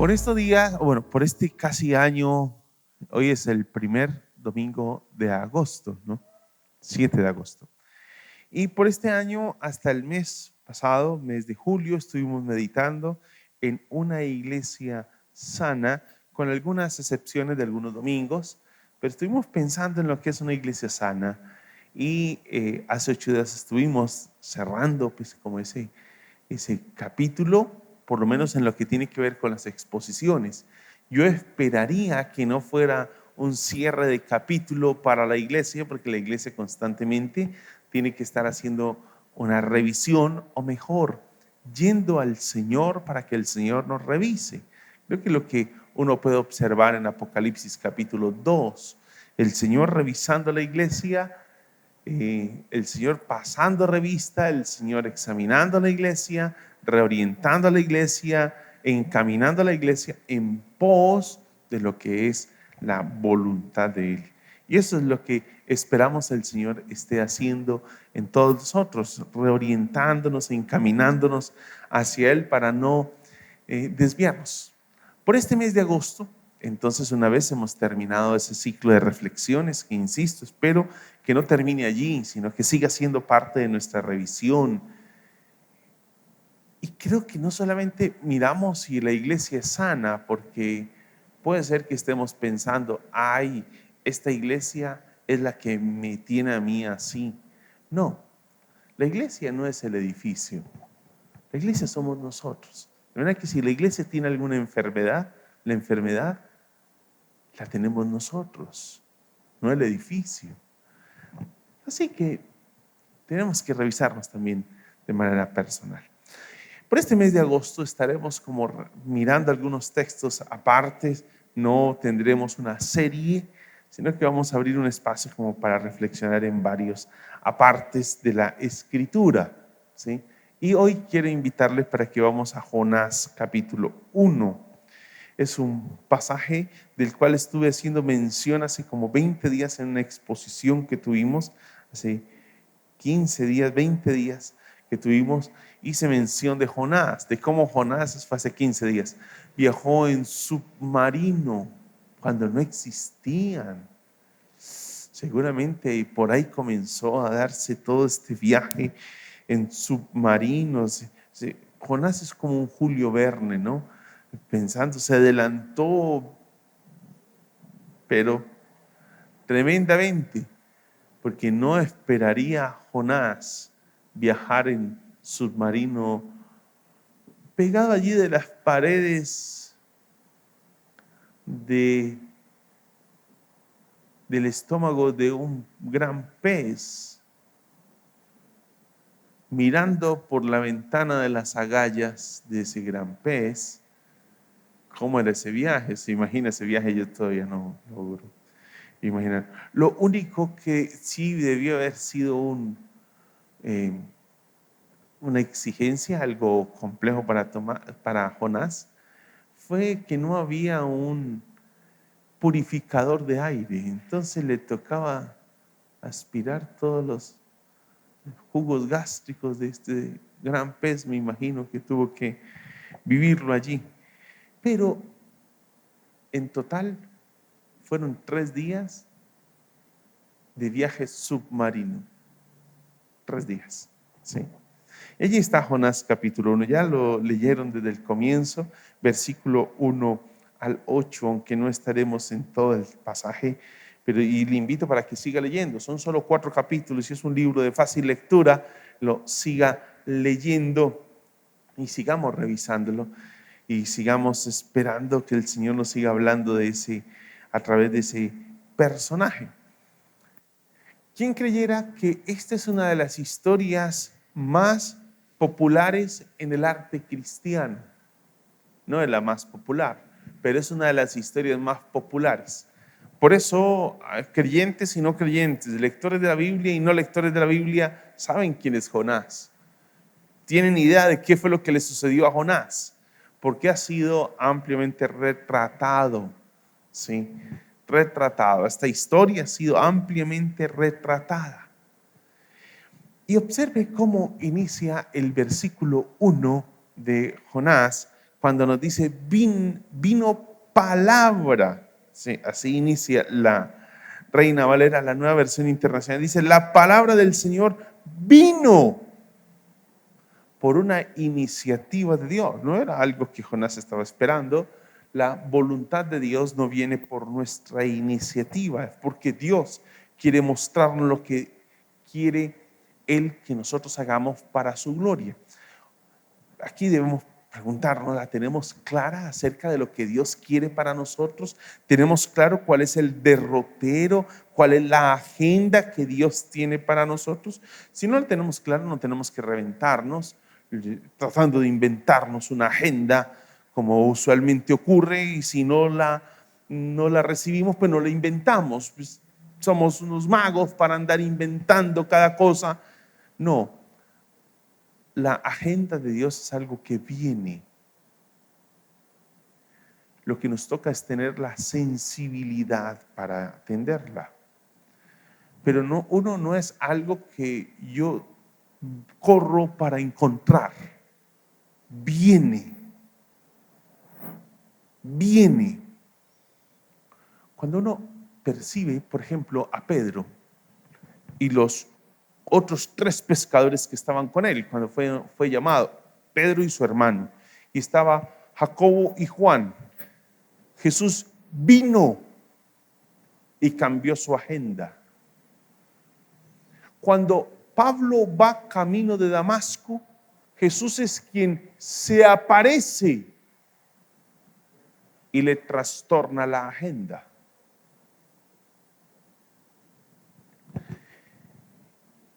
Por estos días, por este casi año, hoy es el primer domingo de agosto, ¿no? 7 de agosto. Y por este año, hasta el mes pasado, mes de julio, estuvimos meditando en una iglesia sana, con algunas excepciones de algunos domingos, pero estuvimos pensando en lo que es una iglesia sana. Y hace 8 días estuvimos cerrando, pues, como ese capítulo, por lo menos en lo que tiene que ver con las exposiciones. Yo esperaría que no fuera un cierre de capítulo para la iglesia, porque la iglesia constantemente tiene que estar haciendo una revisión, o mejor, yendo al Señor para que el Señor nos revise. Creo que lo que uno puede observar en Apocalipsis capítulo 2, el Señor revisando la iglesia, el Señor pasando revista, el Señor examinando la iglesia, reorientando a la iglesia, encaminando a la iglesia en pos de lo que es la voluntad de Él. Y eso es lo que esperamos el Señor esté haciendo en todos nosotros, reorientándonos, encaminándonos hacia Él para no desviarnos. Por este mes de agosto, entonces, una vez hemos terminado ese ciclo de reflexiones, que insisto, espero que no termine allí, sino que siga siendo parte de nuestra revisión. Y creo que no solamente miramos si la iglesia es sana, porque puede ser que estemos pensando, ay, esta iglesia es la que me tiene a mí así. No, la iglesia no es el edificio, la iglesia somos nosotros. De manera que si la iglesia tiene alguna enfermedad, la enfermedad la tenemos nosotros, no el edificio. Así que tenemos que revisarnos también de manera personal. Por este mes de agosto estaremos como mirando algunos textos apartes, no tendremos una serie, sino que vamos a abrir un espacio como para reflexionar en varios apartes de la Escritura, ¿sí? Y hoy quiero invitarles para que vamos a Jonás capítulo 1. Es un pasaje del cual estuve haciendo mención hace como 20 días en una exposición que tuvimos, hace 15 días, 20 días que tuvimos. Hice mención de Jonás, de cómo Jonás, fue hace 15 días, viajó en submarino cuando no existían. Seguramente por ahí comenzó a darse todo este viaje en submarinos. Jonás es como un Julio Verne, ¿no? Pensando, se adelantó, pero tremendamente, porque no esperaría Jonás viajar en submarino pegado allí de las paredes del estómago de un gran pez, mirando por la ventana de las agallas de ese gran pez. ¿Cómo era ese viaje? ¿Se imagina ese viaje? Yo todavía no logro imaginar. Lo único que sí debió haber sido una exigencia, algo complejo para Jonás, fue que no había un purificador de aire. Entonces le tocaba aspirar todos los jugos gástricos de este gran pez, me imagino que tuvo que vivirlo allí. Pero en total fueron 3 días de viaje submarino. 3 días, ¿sí? Allí está Jonás capítulo 1, ya lo leyeron desde el comienzo, versículo 1 al 8, aunque no estaremos en todo el pasaje, pero y le invito para que siga leyendo. Son solo 4 capítulos y es un libro de fácil lectura. Lo siga leyendo y sigamos revisándolo y sigamos esperando que el Señor nos siga hablando a través de ese personaje. ¿Quién creyera que esta es una de las historias más populares en el arte cristiano? No es la más popular, pero es una de las historias más populares. Por eso, creyentes y no creyentes, lectores de la Biblia y no lectores de la Biblia, saben quién es Jonás. Tienen idea de qué fue lo que le sucedió a Jonás, porque ha sido ampliamente retratado, ¿sí? Retratado. Esta historia ha sido ampliamente retratada. Y observe cómo inicia el versículo 1 de Jonás, cuando nos dice vino palabra, sí, así inicia la Reina Valera, la Nueva Versión Internacional, dice la palabra del Señor vino por una iniciativa de Dios, no era algo que Jonás estaba esperando. La voluntad de Dios no viene por nuestra iniciativa, es porque Dios quiere mostrarnos lo que quiere Él que nosotros hagamos para su gloria. Aquí debemos preguntarnos, ¿la tenemos clara acerca de lo que Dios quiere para nosotros? ¿Tenemos claro cuál es el derrotero, cuál es la agenda que Dios tiene para nosotros? Si no la tenemos claro, no tenemos que reventarnos tratando de inventarnos una agenda como usualmente ocurre, y si no la recibimos, pues no la inventamos. Pues somos unos magos para andar inventando cada cosa. No, la agenda de Dios es algo que viene. Lo que nos toca es tener la sensibilidad para atenderla. Pero no, uno no es algo que yo corro para encontrar. Viene. Cuando uno percibe, por ejemplo, a Pedro y los otros 3 pescadores que estaban con él cuando fue llamado, Pedro y su hermano, y estaba Jacobo y Juan, Jesús vino y cambió su agenda. Cuando Pablo va camino de Damasco, Jesús es quien se aparece y le trastorna la agenda.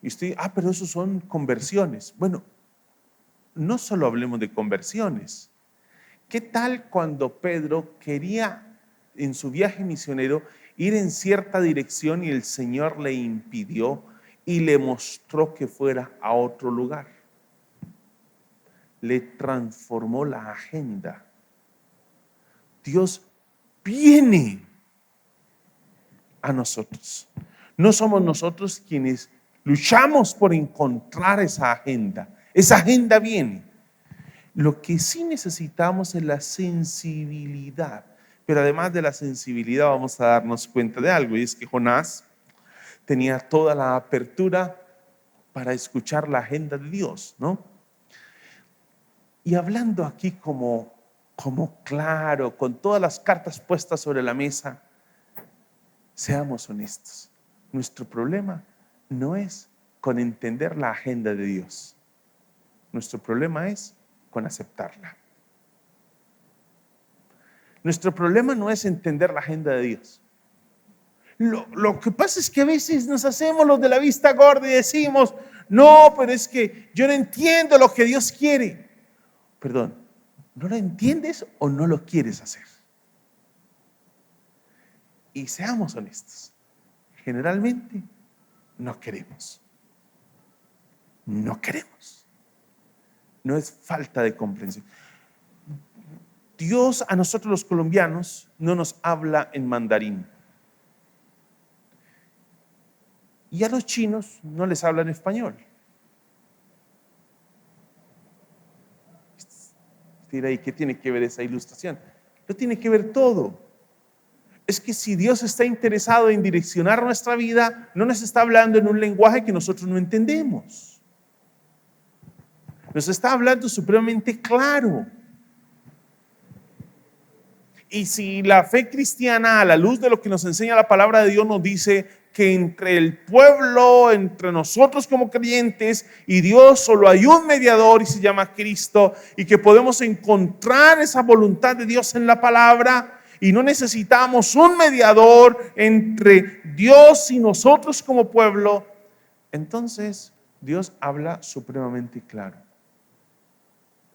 Y usted, pero eso son conversiones. Bueno, no solo hablemos de conversiones. ¿Qué tal cuando Pedro quería en su viaje misionero ir en cierta dirección y el Señor le impidió y le mostró que fuera a otro lugar? Le transformó la agenda. Dios viene a nosotros. No somos nosotros quienes luchamos por encontrar esa agenda. Esa agenda viene. Lo que sí necesitamos es la sensibilidad. Pero además de la sensibilidad vamos a darnos cuenta de algo, y es que Jonás tenía toda la apertura para escuchar la agenda de Dios, ¿no? Y hablando aquí como claro, con todas las cartas puestas sobre la mesa, seamos honestos. Nuestro problema no es con entender la agenda de Dios. Nuestro problema es con aceptarla. Nuestro problema no es entender la agenda de Dios. Lo que pasa es que a veces nos hacemos los de la vista gorda y decimos, no, pero es que yo no entiendo lo que Dios quiere. Perdón, ¿no lo entiendes o no lo quieres hacer? Y seamos honestos, generalmente no queremos. No queremos. No es falta de comprensión. Dios a nosotros los colombianos no nos habla en mandarín. Y a los chinos no les habla en español. ¿Y qué tiene que ver esa ilustración? No tiene que ver todo. Es que si Dios está interesado en direccionar nuestra vida, no nos está hablando en un lenguaje que nosotros no entendemos. Nos está hablando supremamente claro. Y si la fe cristiana, a la luz de lo que nos enseña la palabra de Dios, nos dice que entre el pueblo, entre nosotros como creyentes y Dios, solo hay un mediador y se llama Cristo, y que podemos encontrar esa voluntad de Dios en la palabra, y no necesitamos un mediador entre Dios y nosotros como pueblo, entonces Dios habla supremamente claro.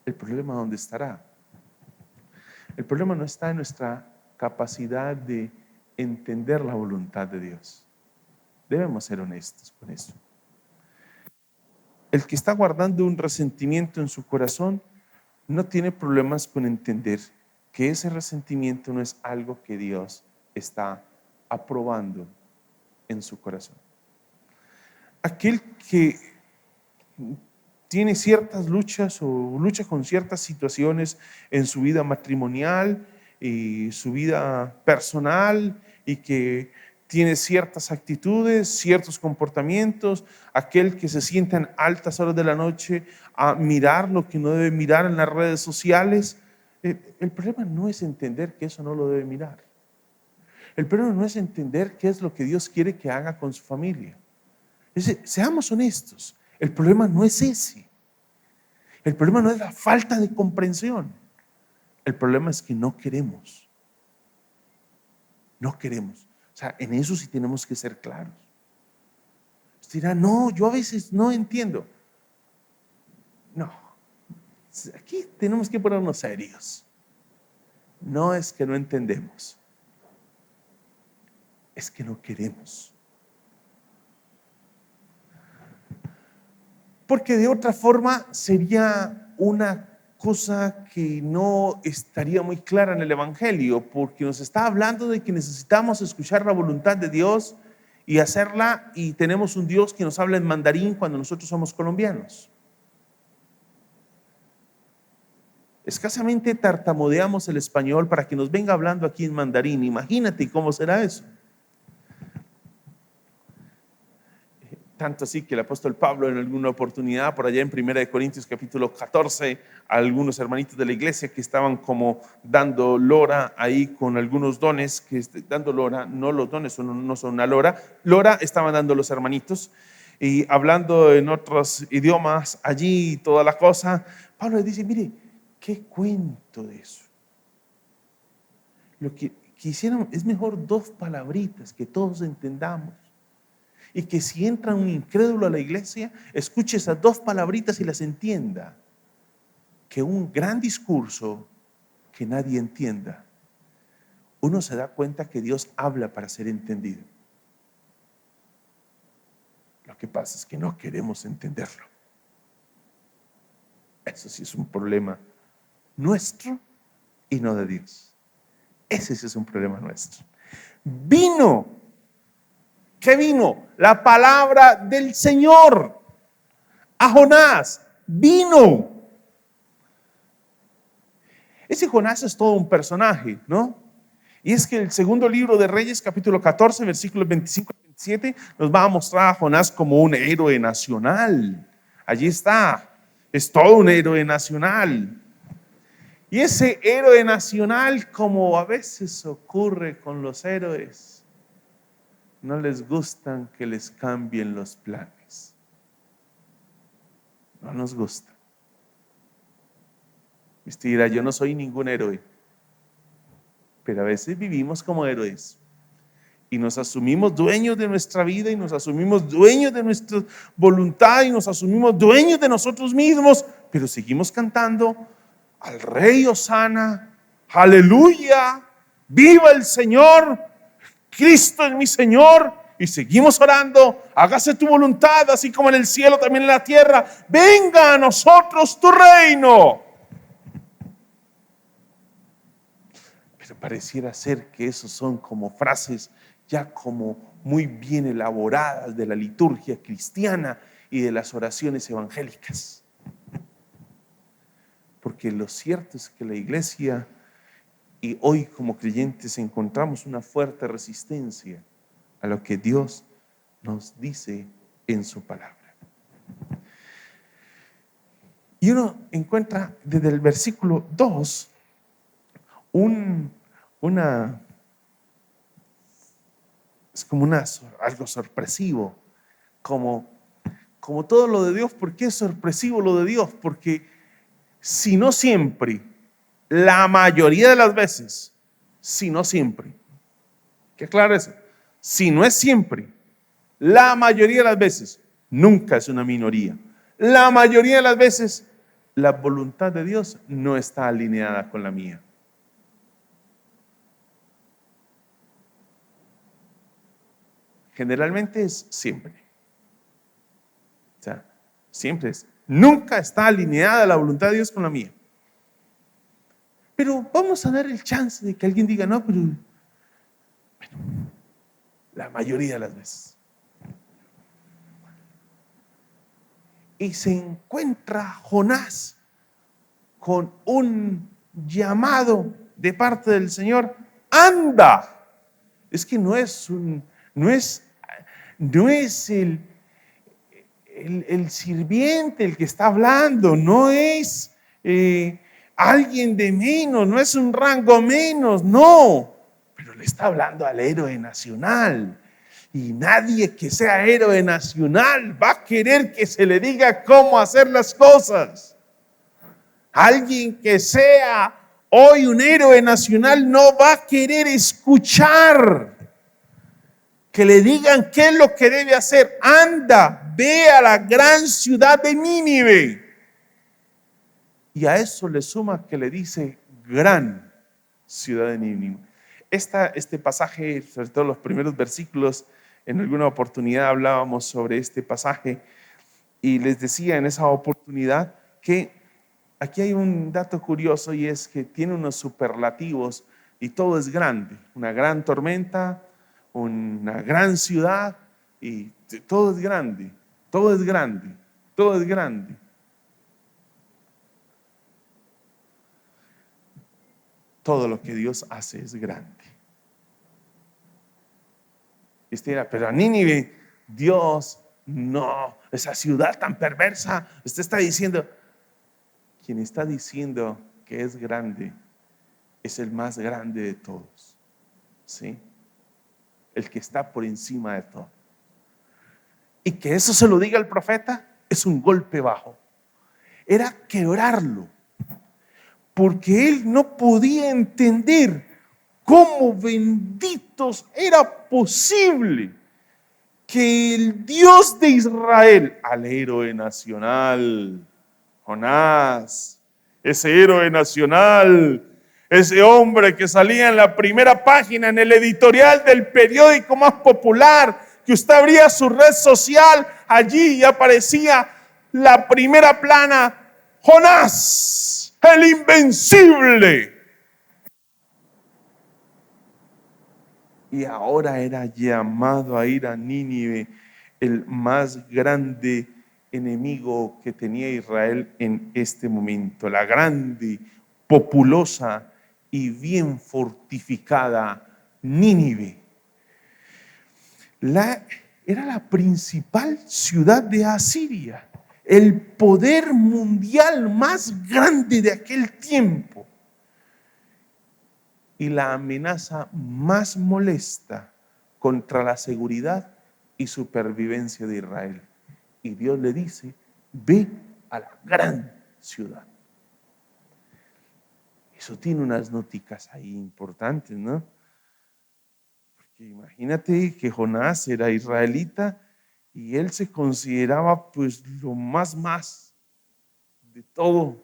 ¿El problema dónde estará? El problema no está en nuestra capacidad de entender la voluntad de Dios. Debemos ser honestos con eso. El que está guardando un resentimiento en su corazón no tiene problemas con entender que ese resentimiento no es algo que Dios está aprobando en su corazón. Aquel que tiene ciertas luchas o lucha con ciertas situaciones en su vida matrimonial y su vida personal, y que tiene ciertas actitudes, ciertos comportamientos, aquel que se sienta en altas horas de la noche a mirar lo que no debe mirar en las redes sociales. El problema no es entender que eso no lo debe mirar. El problema no es entender qué es lo que Dios quiere que haga con su familia. Seamos honestos, el problema no es ese. El problema no es la falta de comprensión. El problema es que no queremos. No queremos. O sea, en eso sí tenemos que ser claros. Usted dirá, no, yo a veces no entiendo. No, aquí tenemos que ponernos serios. No es que no entendemos, es que no queremos. Porque de otra forma sería una cosa que no estaría muy clara en el Evangelio, porque nos está hablando de que necesitamos escuchar la voluntad de Dios y hacerla, y tenemos un Dios que nos habla en mandarín cuando nosotros somos colombianos. Escasamente tartamudeamos el español para que nos venga hablando aquí en mandarín. Imagínate cómo será eso. Tanto así que el apóstol Pablo en alguna oportunidad, por allá en 1 Corintios capítulo 14, a algunos hermanitos de la iglesia que estaban como dando lora ahí con algunos dones, que dando lora, no los dones no son una lora estaban dando los hermanitos y hablando en otros idiomas allí y toda la cosa. Pablo le dice, mire, ¿qué cuento de eso? Lo que quisieran es mejor dos palabritas que todos entendamos. Y que si entra un incrédulo a la iglesia, escuche esas dos palabritas y las entienda, que un gran discurso que nadie entienda. Uno se da cuenta que Dios habla para ser entendido. Lo que pasa es que no queremos entenderlo. Eso sí es un problema nuestro y no de Dios. Ese sí es un problema nuestro. Vino. ¿Qué vino? La palabra del Señor a Jonás. Vino. Ese Jonás es todo un personaje, ¿no? Y es que el segundo libro de Reyes, capítulo 14, versículos 25 y 27, nos va a mostrar a Jonás como un héroe nacional. Allí está. Es todo un héroe nacional. Y ese héroe nacional, como a veces ocurre con los héroes, no les gustan que les cambien los planes. No nos gusta. Usted dirá, yo no soy ningún héroe, pero a veces vivimos como héroes y nos asumimos dueños de nuestra vida y nos asumimos dueños de nuestra voluntad y nos asumimos dueños de nosotros mismos, pero seguimos cantando al Rey Hosana, aleluya, viva el Señor, Cristo es mi Señor, y seguimos orando, hágase tu voluntad, así como en el cielo, también en la tierra, venga a nosotros tu reino. Pero pareciera ser que esos son como frases ya como muy bien elaboradas de la liturgia cristiana y de las oraciones evangélicas. Porque lo cierto es que la iglesia y hoy como creyentes encontramos una fuerte resistencia a lo que Dios nos dice en su palabra. Y uno encuentra desde el versículo 2 es como algo sorpresivo, como todo lo de Dios. ¿Por qué es sorpresivo lo de Dios? Porque si no siempre, la mayoría de las veces, si no siempre, ¿qué claro eso? Si no es siempre, la mayoría de las veces, nunca es una minoría. La mayoría de las veces, la voluntad de Dios no está alineada con la mía. Generalmente es siempre. O sea, siempre es. Nunca está alineada la voluntad de Dios con la mía. Pero vamos a dar el chance de que alguien diga, no, pero bueno, la mayoría de las veces. y se encuentra Jonás con un llamado de parte del Señor: anda. Es que no es el sirviente el que está hablando, no es alguien de menos, no es un rango menos, no, pero le está hablando al héroe nacional. Y nadie que sea héroe nacional va a querer que se le diga cómo hacer las cosas. Alguien que sea hoy un héroe nacional no va a querer escuchar que le digan qué es lo que debe hacer. Anda, ve a la gran ciudad de Nínive. Y a eso le suma que le dice gran ciudad de Nínive. Este pasaje, sobre todo los primeros versículos, en alguna oportunidad hablábamos sobre este pasaje y les decía en esa oportunidad que aquí hay un dato curioso, y es que tiene unos superlativos y todo es grande. Una gran tormenta, una gran ciudad, y todo es grande, todo es grande, todo es grande. Todo lo que Dios hace es grande. Pero a Nínive, Dios, no, esa ciudad tan perversa, usted está diciendo, quien está diciendo que es grande es el más grande de todos, ¿sí? El que está por encima de todo. Y que eso se lo diga el profeta es un golpe bajo. Era quebrarlo, porque él no podía entender cómo benditos era posible que el Dios de Israel, al héroe nacional, Jonás, ese héroe nacional, ese hombre que salía en la primera página, en el editorial del periódico más popular, que usted abría su red social, allí y aparecía la primera plana: Jonás, el invencible. Y ahora era llamado a ir a Nínive, el más grande enemigo que tenía Israel en este momento, la grande, populosa y bien fortificada Nínive. Era la principal ciudad de Asiria, el poder mundial más grande de aquel tiempo, y la amenaza más molesta contra la seguridad y supervivencia de Israel. Y Dios le dice: ve a la gran ciudad. Eso tiene unas nóticas ahí importantes, ¿no? Porque imagínate que Jonás era israelita y él se consideraba pues lo más de todo,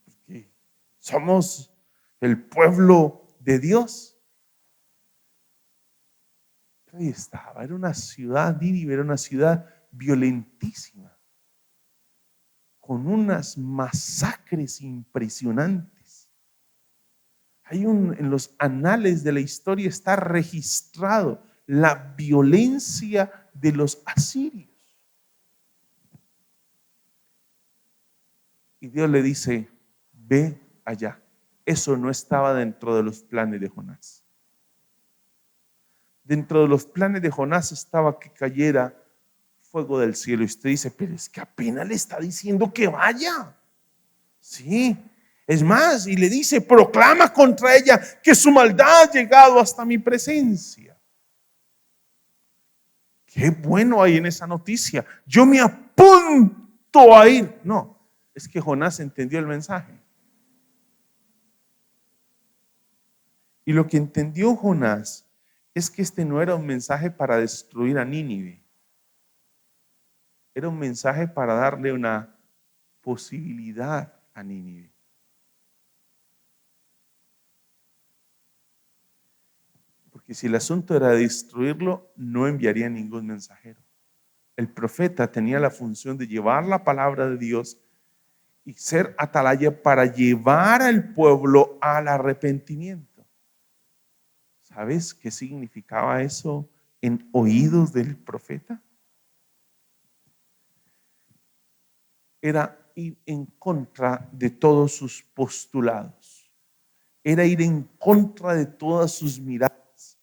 porque somos el pueblo de Dios. Ahí estaba, era una ciudad, Nínive era una ciudad violentísima, con unas masacres impresionantes. En los anales de la historia está registrado la violencia de los asirios. Y Dios le dice: ve allá. Eso no estaba dentro de los planes de Jonás. Dentro de los planes de Jonás estaba que cayera fuego del cielo. Y usted dice: pero es que apenas le está diciendo que vaya. Sí, es más, y le dice: proclama contra ella que su maldad ha llegado hasta mi presencia. Qué bueno hay en esa noticia. Yo me apunto a ir. No, es que Jonás entendió el mensaje. Y lo que entendió Jonás es que este no era un mensaje para destruir a Nínive. Era un mensaje para darle una posibilidad a Nínive. Porque si el asunto era destruirlo, no enviaría ningún mensajero. El profeta tenía la función de llevar la palabra de Dios y ser atalaya para llevar al pueblo al arrepentimiento. ¿Sabes qué significaba eso en oídos del profeta? era ir en contra de todos sus postulados, era ir en contra de todas sus miradas,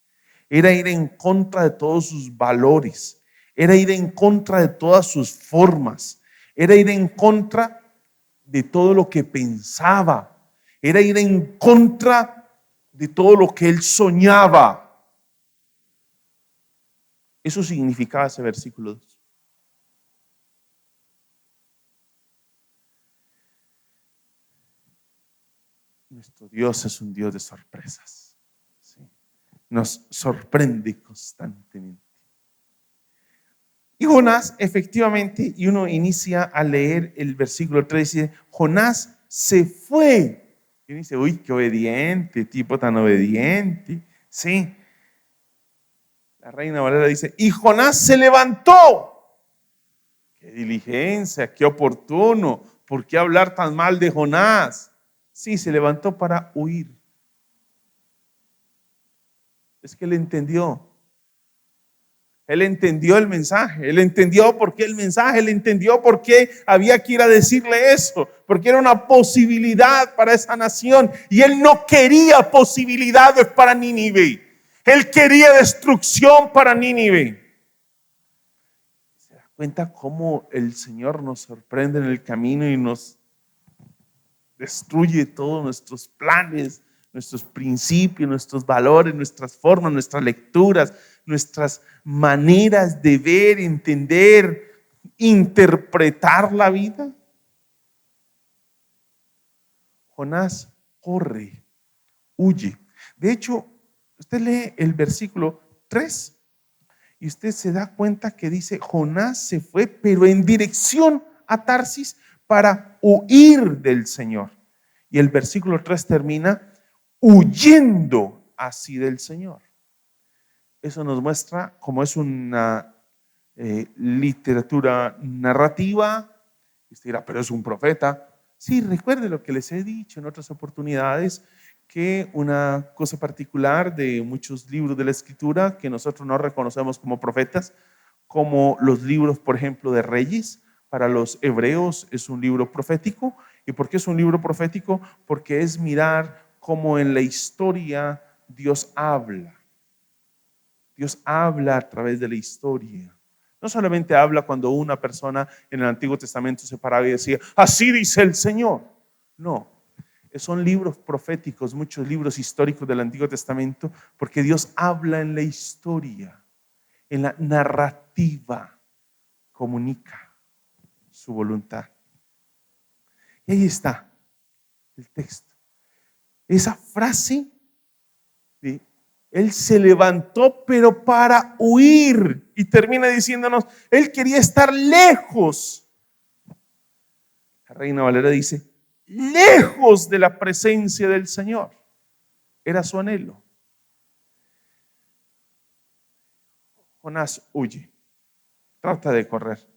era ir en contra de todos sus valores, era ir en contra de todas sus formas, era ir en contra de todo lo que pensaba, era ir en contra de todo lo que él soñaba. Eso significaba ese versículo 2. Nuestro Dios es un Dios de sorpresas. ¿Sí? Nos sorprende constantemente. Y Jonás, efectivamente, y uno inicia a leer el versículo 3, dice, Jonás se fue. Y uno dice, uy, qué obediente, tipo tan obediente. Sí. La Reina Valera dice, y Jonás se levantó. Qué diligencia, qué oportuno. ¿Por qué hablar tan mal de Jonás? Sí, se levantó para huir. Es que él entendió. Él entendió el mensaje, él entendió por qué el mensaje, él entendió por qué había que ir a decirle eso, porque era una posibilidad para esa nación y él no quería posibilidades para Nínive, él quería destrucción para Nínive. ¿Se da cuenta cómo el Señor nos sorprende en el camino y nos destruye todos nuestros planes, nuestros principios, nuestros valores, nuestras formas, nuestras lecturas, nuestras maneras de ver, entender, interpretar la vida? Jonás corre, huye. De hecho, usted lee el versículo 3 y usted se da cuenta que dice, Jonás se fue, pero en dirección a Tarsis para huir del Señor. Y el versículo 3 termina huyendo así del Señor. Eso nos muestra cómo es una literatura narrativa. Usted dirá, pero es un profeta. Sí, recuerde lo que les he dicho en otras oportunidades, que una cosa particular de muchos libros de la Escritura que nosotros no reconocemos como profetas, como los libros, por ejemplo, de Reyes, para los hebreos es un libro profético. ¿Y por qué es un libro profético? Porque es mirar cómo en la historia Dios habla. Dios habla a través de la historia. No solamente habla cuando una persona en el Antiguo Testamento se paraba y decía, así dice el Señor. No, son libros proféticos, muchos libros históricos del Antiguo Testamento, porque Dios habla en la historia, en la narrativa, comunica su voluntad. Y ahí está el texto. Esa frase de él se levantó, pero para huir. Y termina diciéndonos, él quería estar lejos. La Reina Valera dice, lejos de la presencia del Señor. Era su anhelo. Jonás huye, trata de correr.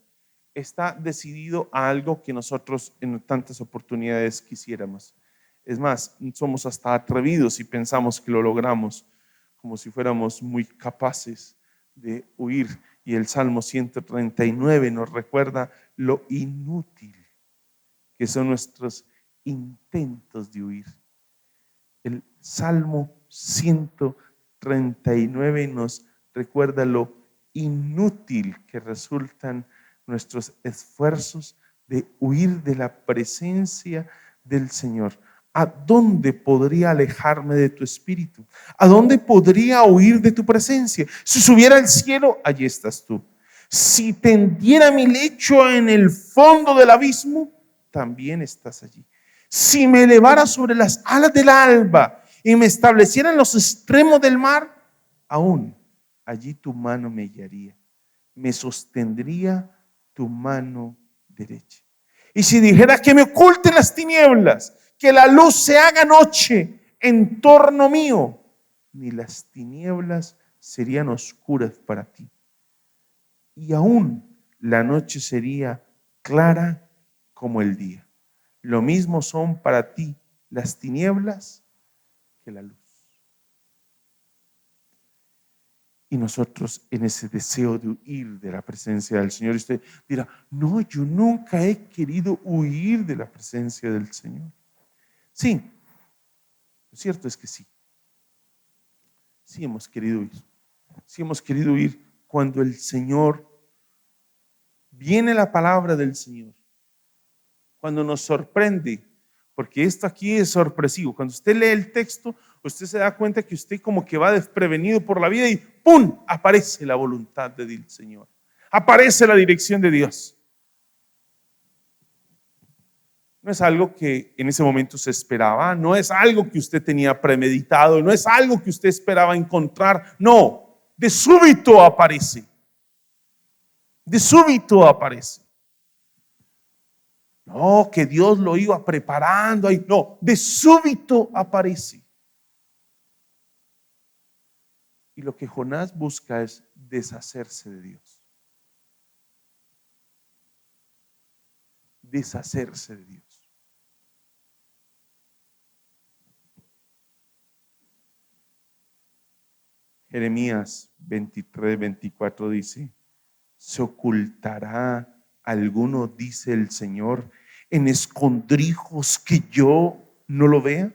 Está decidido a algo que nosotros en tantas oportunidades quisiéramos. Es más, somos hasta atrevidos y pensamos que lo logramos, como si fuéramos muy capaces de huir. Y el Salmo 139 nos recuerda lo inútil que son nuestros intentos de huir. El Salmo 139 nos recuerda lo inútil que resultan nuestros esfuerzos de huir de la presencia del Señor. ¿A dónde podría alejarme de tu espíritu? ¿A dónde podría huir de tu presencia? Si subiera al cielo, allí estás tú. Si tendiera mi lecho en el fondo del abismo, también estás allí. Si me elevara sobre las alas del alba y me estableciera en los extremos del mar, aún allí tu mano me guiaría, me sostendría tu mano derecha. Y si dijera que me oculten las tinieblas, que la luz se haga noche en torno mío, ni las tinieblas serían oscuras para ti. Y aún la noche sería clara como el día. Lo mismo son para ti las tinieblas que la luz. Y nosotros en ese deseo de huir de la presencia del Señor, y usted dirá, no, yo nunca he querido huir de la presencia del Señor. Sí, lo cierto es que sí. Sí hemos querido huir. Sí hemos querido huir cuando el Señor, viene la palabra del Señor, cuando nos sorprende, porque esto aquí es sorpresivo. Cuando usted lee el texto, usted se da cuenta que usted como que va desprevenido por la vida y ¡pum! Aparece la voluntad del Señor. Aparece la dirección de Dios. No es algo que en ese momento se esperaba, no es algo que usted tenía premeditado, no es algo que usted esperaba encontrar, no, de súbito aparece. De súbito aparece. No, que Dios lo iba preparando ahí, no, de súbito aparece. Y lo que Jonás busca es deshacerse de Dios. Deshacerse de Dios. Jeremías 23:24 dice, ¿se ocultará alguno, dice el Señor, en escondrijos que yo no lo vea?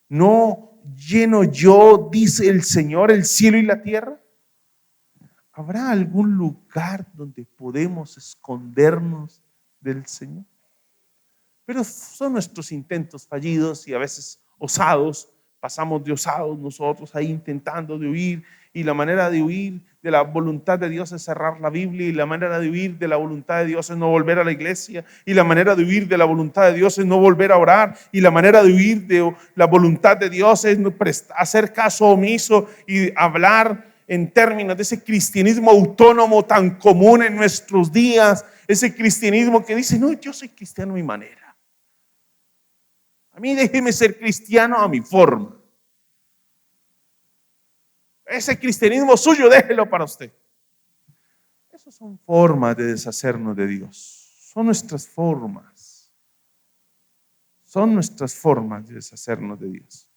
¿No lleno yo, dice el Señor, el cielo y la tierra? ¿Habrá algún lugar donde podemos escondernos del Señor? Pero son nuestros intentos fallidos y a veces osados. Pasamos de osados nosotros ahí intentando de huir, y la manera de huir de la voluntad de Dios es cerrar la Biblia, y la manera de huir de la voluntad de Dios es no volver a la iglesia, y la manera de huir de la voluntad de Dios es no volver a orar, y la manera de huir de la voluntad de Dios es hacer caso omiso y hablar en términos de ese cristianismo autónomo tan común en nuestros días, ese cristianismo que dice, no, yo soy cristiano a mi manera. A mí déjeme ser cristiano a mi forma. Ese cristianismo suyo, déjelo para usted. Esas son formas de deshacernos de Dios. Son nuestras formas. Son nuestras formas de deshacernos de Dios.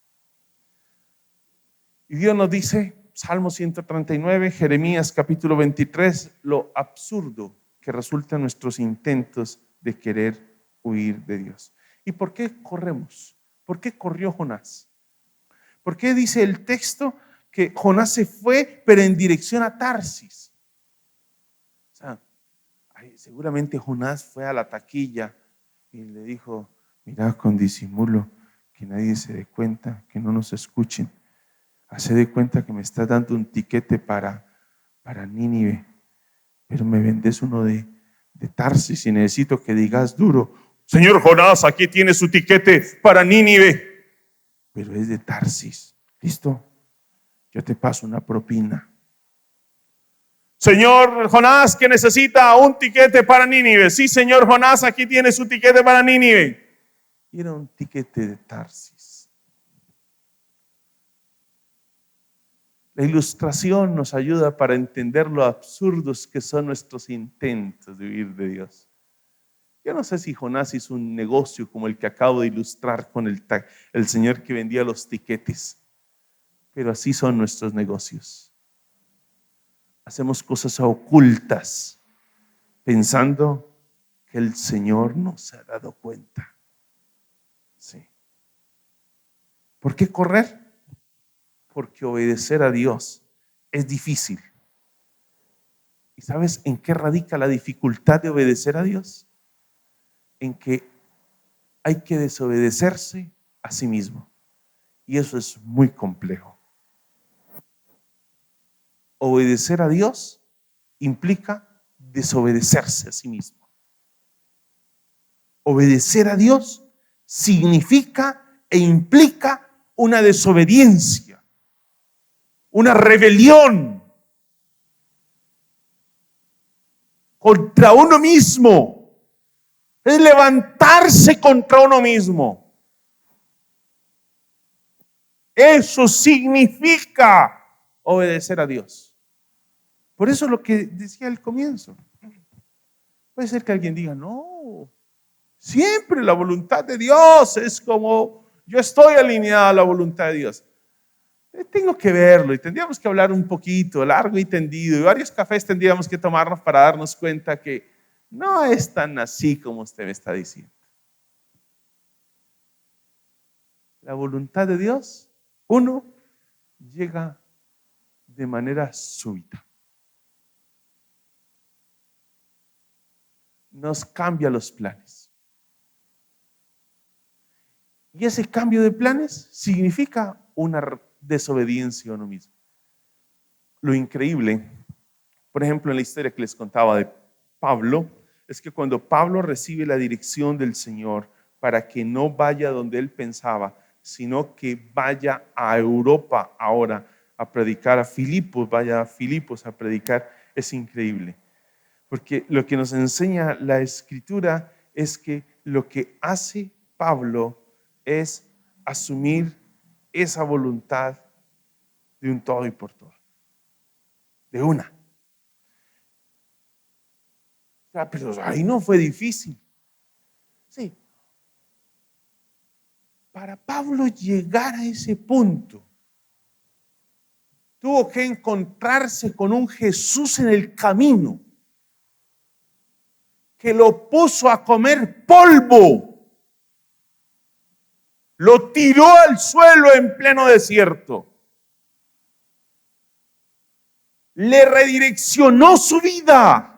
Y Dios nos dice, Salmo 139, Jeremías capítulo 23, lo absurdo que resultan nuestros intentos de querer huir de Dios. ¿Y por qué corremos? ¿Por qué corrió Jonás? ¿Por qué dice el texto que Jonás se fue, pero en dirección a Tarsis? O sea, seguramente Jonás fue a la taquilla y le dijo, mira, con disimulo, que nadie se dé cuenta, que no nos escuchen. Hace de cuenta que me estás dando un tiquete para Nínive, pero me vendes uno de Tarsis y necesito que digas duro, señor Jonás, aquí tiene su tiquete para Nínive, pero es de Tarsis. ¿Listo? Yo te paso una propina. Señor Jonás, que necesita un tiquete para Nínive. Sí, señor Jonás, aquí tiene su tiquete para Nínive. Y era un tiquete de Tarsis. La ilustración nos ayuda para entender lo absurdos que son nuestros intentos de huir de Dios. Yo no sé si Jonás hizo un negocio como el que acabo de ilustrar con el señor que vendía los tiquetes, pero así son nuestros negocios. Hacemos cosas ocultas pensando que el Señor no se ha dado cuenta. Sí. ¿Por qué correr? Porque obedecer a Dios es difícil. ¿Y sabes en qué radica la dificultad de obedecer a Dios? En que hay que desobedecerse a sí mismo. Y eso es muy complejo. Obedecer a Dios implica desobedecerse a sí mismo. Obedecer a Dios significa e implica una desobediencia, una rebelión contra uno mismo. Es levantarse contra uno mismo. Eso significa obedecer a Dios. Por eso lo que decía al comienzo. Puede ser que alguien diga, no, siempre la voluntad de Dios es como yo estoy alineado a la voluntad de Dios. Tengo que verlo y tendríamos que hablar un poquito, largo y tendido, y varios cafés tendríamos que tomarnos para darnos cuenta que no es tan así como usted me está diciendo. La voluntad de Dios, uno, llega de manera súbita. Nos cambia los planes. Y ese cambio de planes significa una desobediencia a uno mismo. Lo increíble, por ejemplo, en la historia que les contaba de Pablo, es que cuando Pablo recibe la dirección del Señor para que no vaya donde él pensaba, sino que vaya a Europa ahora a predicar, a Filipos, vaya a Filipos a predicar, es increíble. Porque lo que nos enseña la Escritura es que lo que hace Pablo es asumir esa voluntad de un todo y por todo, de una. Pero ahí no fue difícil. Sí. Para Pablo llegar a ese punto, tuvo que encontrarse con un Jesús en el camino que lo puso a comer polvo, lo tiró al suelo en pleno desierto, le redireccionó su vida.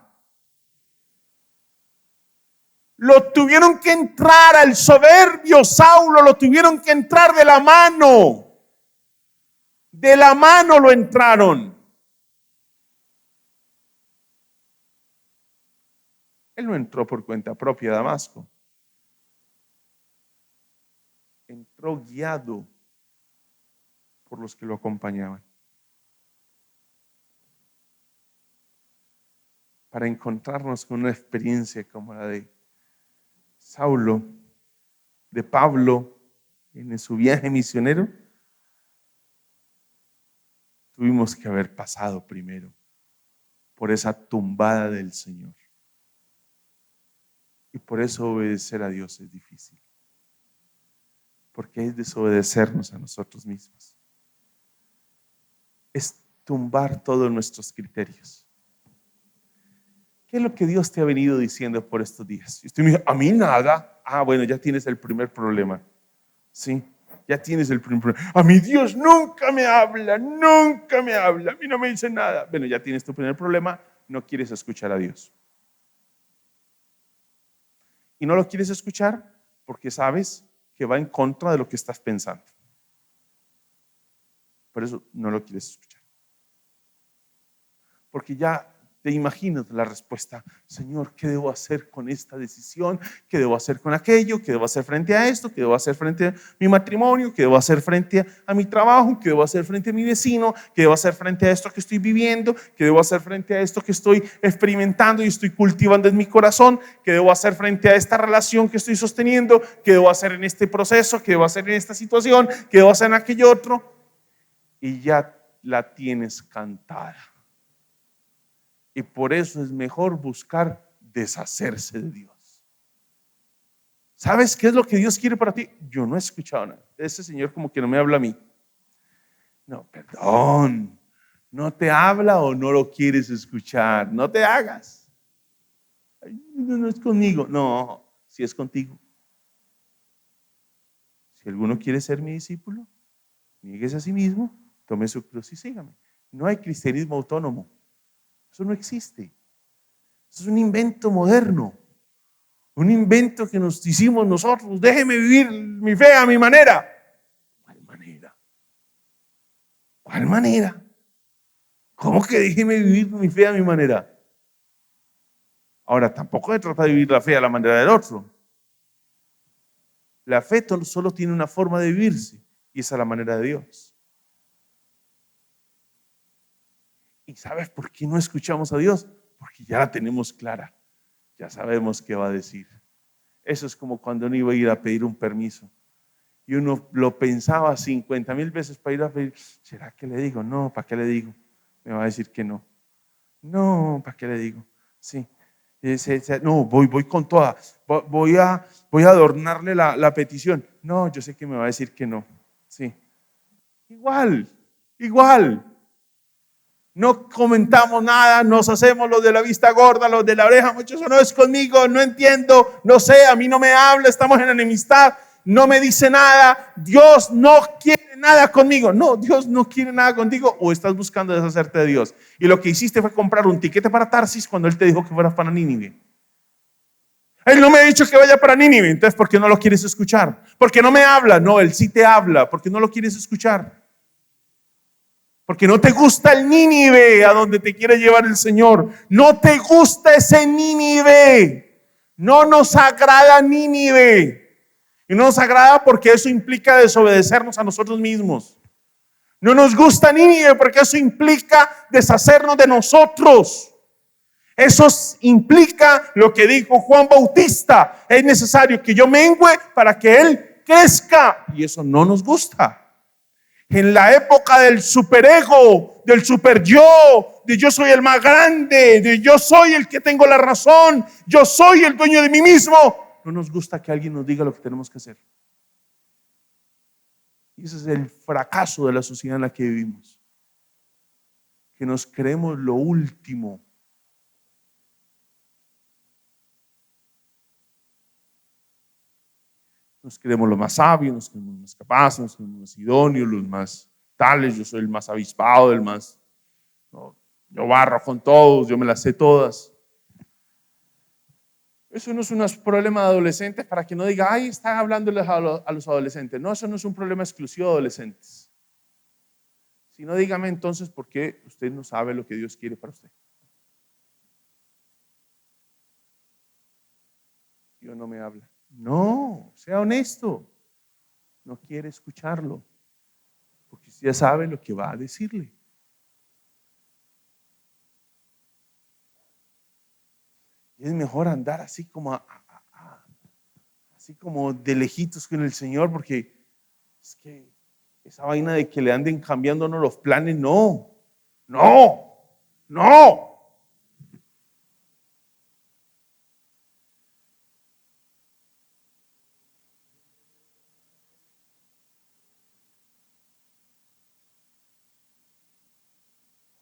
Lo tuvieron que entrar al soberbio Saulo, lo tuvieron que entrar de la mano. De la mano lo entraron. Él no entró por cuenta propia a Damasco. Entró guiado por los que lo acompañaban. Para encontrarnos con una experiencia como la de Saulo, de Pablo, en su viaje misionero, tuvimos que haber pasado primero por esa tumbada del Señor. Y por eso obedecer a Dios es difícil. Porque es desobedecernos a nosotros mismos. Es tumbar todos nuestros criterios. ¿Qué es lo que Dios te ha venido diciendo por estos días? Y usted me dice, a mí nada. Ah, bueno, ya tienes el primer problema. Sí, ya tienes el primer problema. A mí Dios nunca me habla, nunca me habla. A mí no me dice nada. Bueno, ya tienes tu primer problema. No quieres escuchar a Dios. Y no lo quieres escuchar porque sabes que va en contra de lo que estás pensando. Por eso no lo quieres escuchar. Porque ya te imaginas la respuesta. Señor, ¿qué debo hacer con esta decisión? ¿Qué debo hacer con aquello? ¿Qué debo hacer frente a esto? ¿Qué debo hacer frente a mi matrimonio? ¿Qué debo hacer frente a mi trabajo? ¿Qué debo hacer frente a mi vecino? ¿Qué debo hacer frente a esto que estoy viviendo? ¿Qué debo hacer frente a esto que estoy experimentando y estoy cultivando en mi corazón? ¿Qué debo hacer frente a esta relación que estoy sosteniendo? ¿Qué debo hacer en este proceso? ¿Qué debo hacer en esta situación? ¿Qué debo hacer en aquello otro? Y ya la tienes cantada. Y por eso es mejor buscar deshacerse de Dios. ¿Sabes qué es lo que Dios quiere para ti? Yo no he escuchado nada. Ese Señor como que no me habla a mí. No, perdón. ¿No te habla o no lo quieres escuchar? No te hagas. No es conmigo. No, si es contigo. Si alguno quiere ser mi discípulo, niéguese a sí mismo, tome su cruz y sígame. No hay cristianismo autónomo. Eso no existe. Eso es un invento moderno. Un invento que nos hicimos nosotros. Déjeme vivir mi fe a mi manera. ¿Cuál manera? ¿Cuál manera? ¿Cómo que déjeme vivir mi fe a mi manera? Ahora, tampoco se trata de vivir la fe a la manera del otro. La fe solo tiene una forma de vivirse y esa es la manera de Dios. ¿Y sabes por qué no escuchamos a Dios? Porque ya la tenemos clara. Ya sabemos qué va a decir. Eso es como cuando uno iba a ir a pedir un permiso. Y uno lo pensaba 50,000 veces para ir a pedir. ¿Será que le digo? No, ¿para qué le digo? Me va a decir que no. No, ¿para qué le digo? Sí. No, voy con toda. Voy a adornarle la petición. No, yo sé que me va a decir que no. Sí. Igual. Igual. No comentamos nada, nos hacemos los de la vista gorda, los de la oreja, mucho eso no es conmigo, no entiendo, no sé, a mí no me habla, estamos en enemistad, no me dice nada, Dios no quiere nada conmigo. No, Dios no quiere nada contigo, o estás buscando deshacerte de Dios. Y lo que hiciste fue comprar un tiquete para Tarsis cuando Él te dijo que fueras para Nínive. Él no me ha dicho que vaya para Nínive, entonces ¿por qué no lo quieres escuchar? Porque no me habla. No, Él sí te habla, porque no lo quieres escuchar. Porque no te gusta el Nínive a donde te quiere llevar el Señor. No te gusta ese Nínive. No nos agrada Nínive. Y no nos agrada porque eso implica desobedecernos a nosotros mismos. No nos gusta Nínive porque eso implica deshacernos de nosotros. Eso implica lo que dijo Juan Bautista. Es necesario que yo mengüe para que Él crezca. Y eso no nos gusta. En la época del superego, del super yo, de yo soy el más grande, de yo soy el que tengo la razón, yo soy el dueño de mí mismo, no nos gusta que alguien nos diga lo que tenemos que hacer. Y ese es el fracaso de la sociedad en la que vivimos. Que nos creemos lo último. Nos creemos los más sabios, nos creemos los más capaces, nos creemos los más idóneos, los más tales. Yo soy el más avispado, el más... No, yo barro con todos, yo me las sé todas. Eso no es un problema de adolescentes para que no diga, ay, están hablándoles a los adolescentes. No, eso no es un problema exclusivo de adolescentes. Si no, dígame entonces por qué usted no sabe lo que Dios quiere para usted. Dios no me habla. No, sea honesto. No quiere escucharlo. Porque usted ya sabe lo que va a decirle. Y es mejor andar así como así como de lejitos con el Señor, porque es que esa vaina de que le anden cambiándonos los planes, no.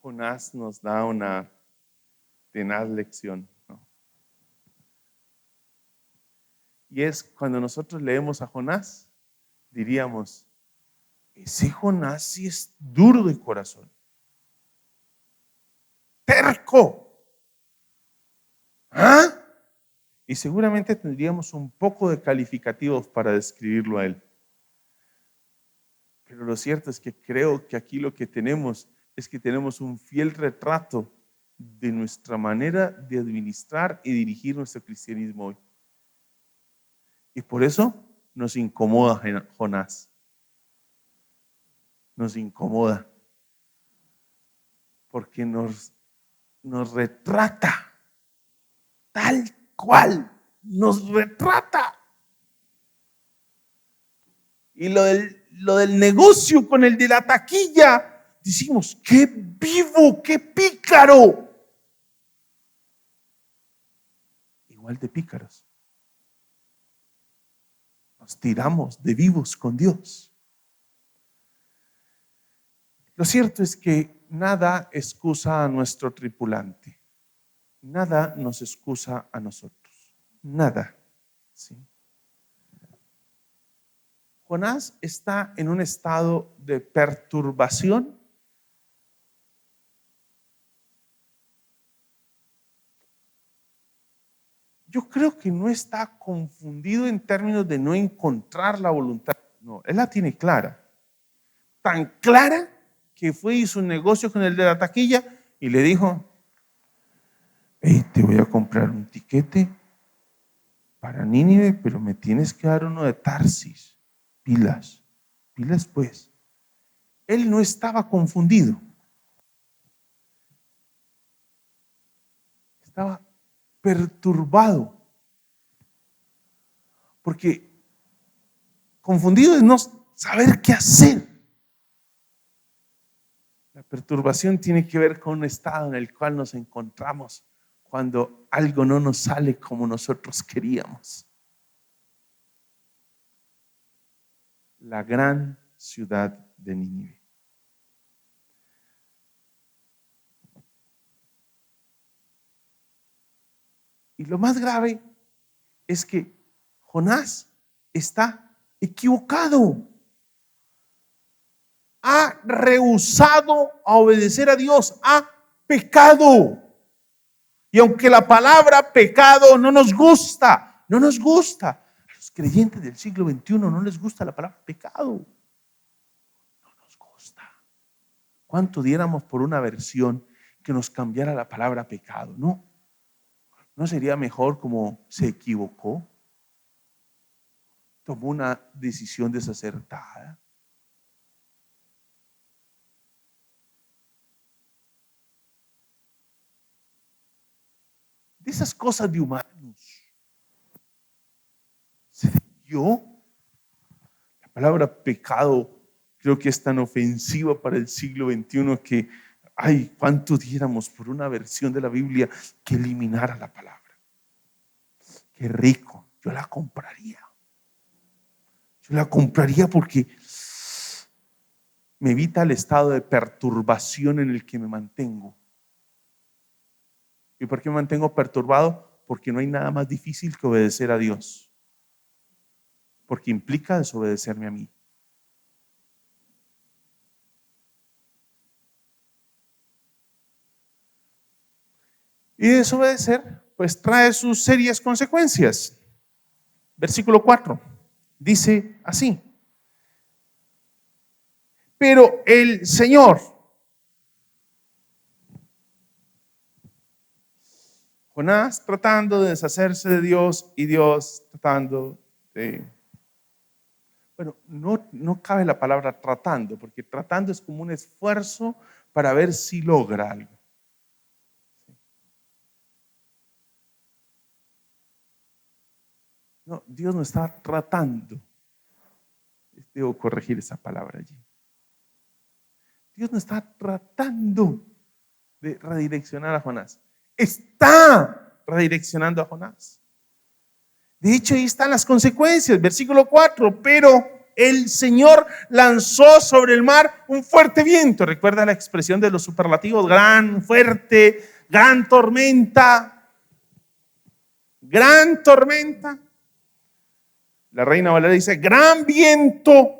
Jonás nos da una tenaz lección, ¿no? Y es cuando nosotros leemos a Jonás, diríamos, ese Jonás sí es duro de corazón, terco. ¿Ah? Y seguramente tendríamos un poco de calificativos para describirlo a él. Pero lo cierto es que creo que aquí lo que tenemos es que tenemos un fiel retrato de nuestra manera de administrar y dirigir nuestro cristianismo hoy. Y por eso nos incomoda Jonás. Nos incomoda. Porque nos retrata tal cual. Nos retrata. Y lo del negocio con el de la taquilla, decimos, qué vivo, qué pícaro. Igual de pícaros. Nos tiramos de vivos con Dios. Lo cierto es que nada excusa a nuestro tripulante. Nada nos excusa a nosotros. Nada. ¿Sí? Jonás está en un estado de perturbación. Yo creo que no está confundido en términos de no encontrar la voluntad. No, él la tiene clara. Tan clara que fue y hizo un negocio con el de la taquilla y le dijo, hey, te voy a comprar un tiquete para Nínive, pero me tienes que dar uno de Tarsis. Pilas pues. Él no estaba confundido. Estaba perturbado. Porque confundido es no saber qué hacer. La perturbación tiene que ver con un estado en el cual nos encontramos cuando algo no nos sale como nosotros queríamos. La gran ciudad de Nínive. Y lo más grave es que Jonás está equivocado. Ha rehusado a obedecer a Dios, ha pecado. Y aunque la palabra pecado no nos gusta, a los creyentes del siglo XXI no les gusta la palabra pecado. No nos gusta. ¿Cuánto diéramos por una versión que nos cambiara la palabra pecado? No. ¿No sería mejor como se equivocó? Tomó una decisión desacertada. De esas cosas de humanos se dio. La palabra pecado creo que es tan ofensiva para el siglo XXI que, ay, cuánto diéramos por una versión de la Biblia que eliminara la palabra. Qué rico, yo la compraría. Yo la compraría porque me evita el estado de perturbación en el que me mantengo. ¿Y por qué me mantengo perturbado? Porque no hay nada más difícil que obedecer a Dios. Porque implica desobedecerme a mí. Y desobedecer, pues trae sus serias consecuencias. Versículo 4 dice así: pero el Señor, Jonás tratando de deshacerse de Dios y Dios tratando de... Bueno, no cabe la palabra tratando, porque tratando es como un esfuerzo para ver si logra algo. No, Dios no está tratando. Debo corregir esa palabra allí. Dios no está tratando de redireccionar a Jonás. Está redireccionando a Jonás. De hecho, ahí están las consecuencias. Versículo 4. Pero el Señor lanzó sobre el mar un fuerte viento. Recuerda la expresión de los superlativos: gran, fuerte, gran tormenta. Gran tormenta. La Reina Valera dice gran viento.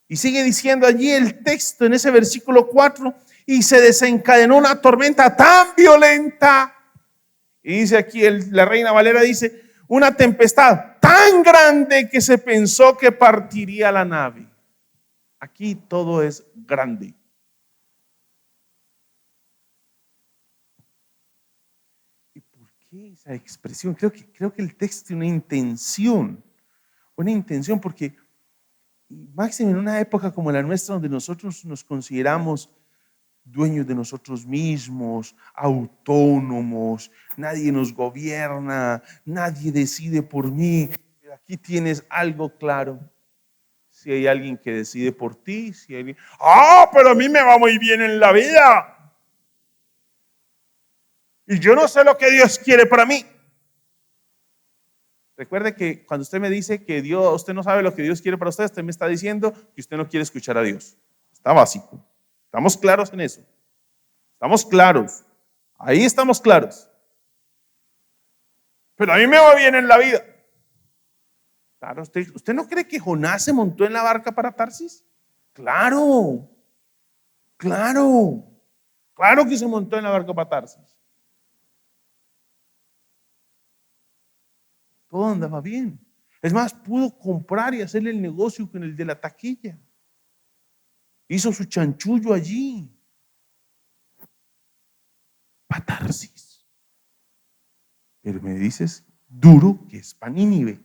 Y sigue diciendo allí el texto en ese versículo 4: y se desencadenó una tormenta tan violenta. Y dice aquí la Reina Valera, dice, una tempestad tan grande que se pensó que partiría la nave. Aquí todo es grande. ¿Y por qué esa expresión? Creo que el texto tiene una intención, porque máximo en una época como la nuestra, donde nosotros nos consideramos dueños de nosotros mismos, autónomos, nadie nos gobierna, nadie decide por mí. Aquí tienes algo claro. Si hay alguien que decide por ti, si hay alguien, pero a mí me va muy bien en la vida. Y yo no sé lo que Dios quiere para mí. Recuerde que cuando usted me dice que usted no sabe lo que Dios quiere para usted me está diciendo que usted no quiere escuchar a Dios. Está básico. ¿Estamos claros en eso? Estamos claros. Ahí estamos claros. Pero a mí me va bien en la vida. Claro, ¿usted no cree que Jonás se montó en la barca para Tarsis? Claro, claro, claro que se montó en la barca para Tarsis. Todo andaba bien. Es más, pudo comprar y hacerle el negocio con el de la taquilla. Hizo su chanchullo allí. Para Tarsis. Pero me dices duro que es para Nínive.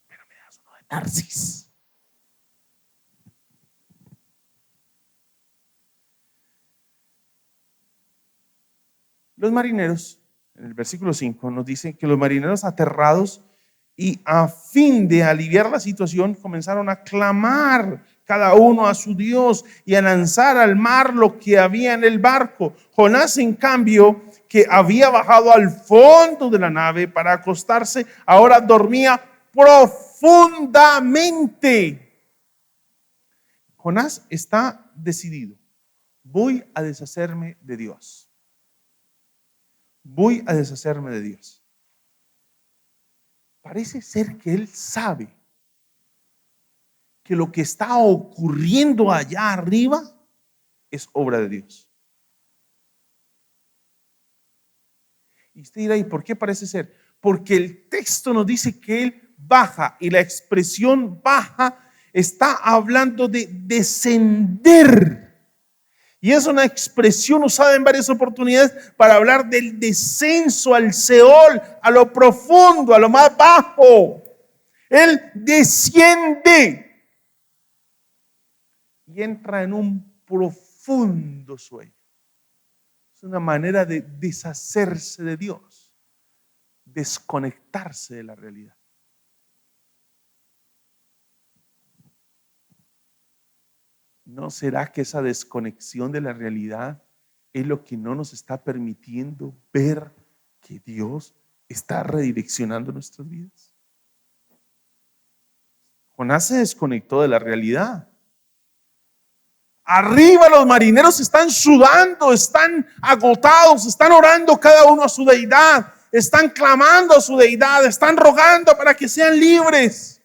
Pero me das uno de Tarsis. Los marineros, en el versículo 5, nos dicen que los marineros aterrados y a fin de aliviar la situación comenzaron a clamar cada uno a su Dios y a lanzar al mar lo que había en el barco. Jonás, en cambio, que había bajado al fondo de la nave para acostarse, ahora dormía profundamente. Jonás está decidido: voy a deshacerme de Dios. voy a deshacerme de Dios. Parece ser que él sabe que lo que está ocurriendo allá arriba es obra de Dios. Y usted dirá, ¿y por qué parece ser? Porque el texto nos dice que él baja, y la expresión baja está hablando de descender. Y es una expresión usada en varias oportunidades para hablar del descenso al Seol, a lo profundo, a lo más bajo. Él desciende y entra en un profundo sueño. Es una manera de deshacerse de Dios, desconectarse de la realidad. ¿No será que esa desconexión de la realidad es lo que no nos está permitiendo ver que Dios está redireccionando nuestras vidas? Jonás se desconectó de la realidad. Arriba los marineros están sudando, están agotados, están orando cada uno a su deidad, están clamando a su deidad, están rogando para que sean libres.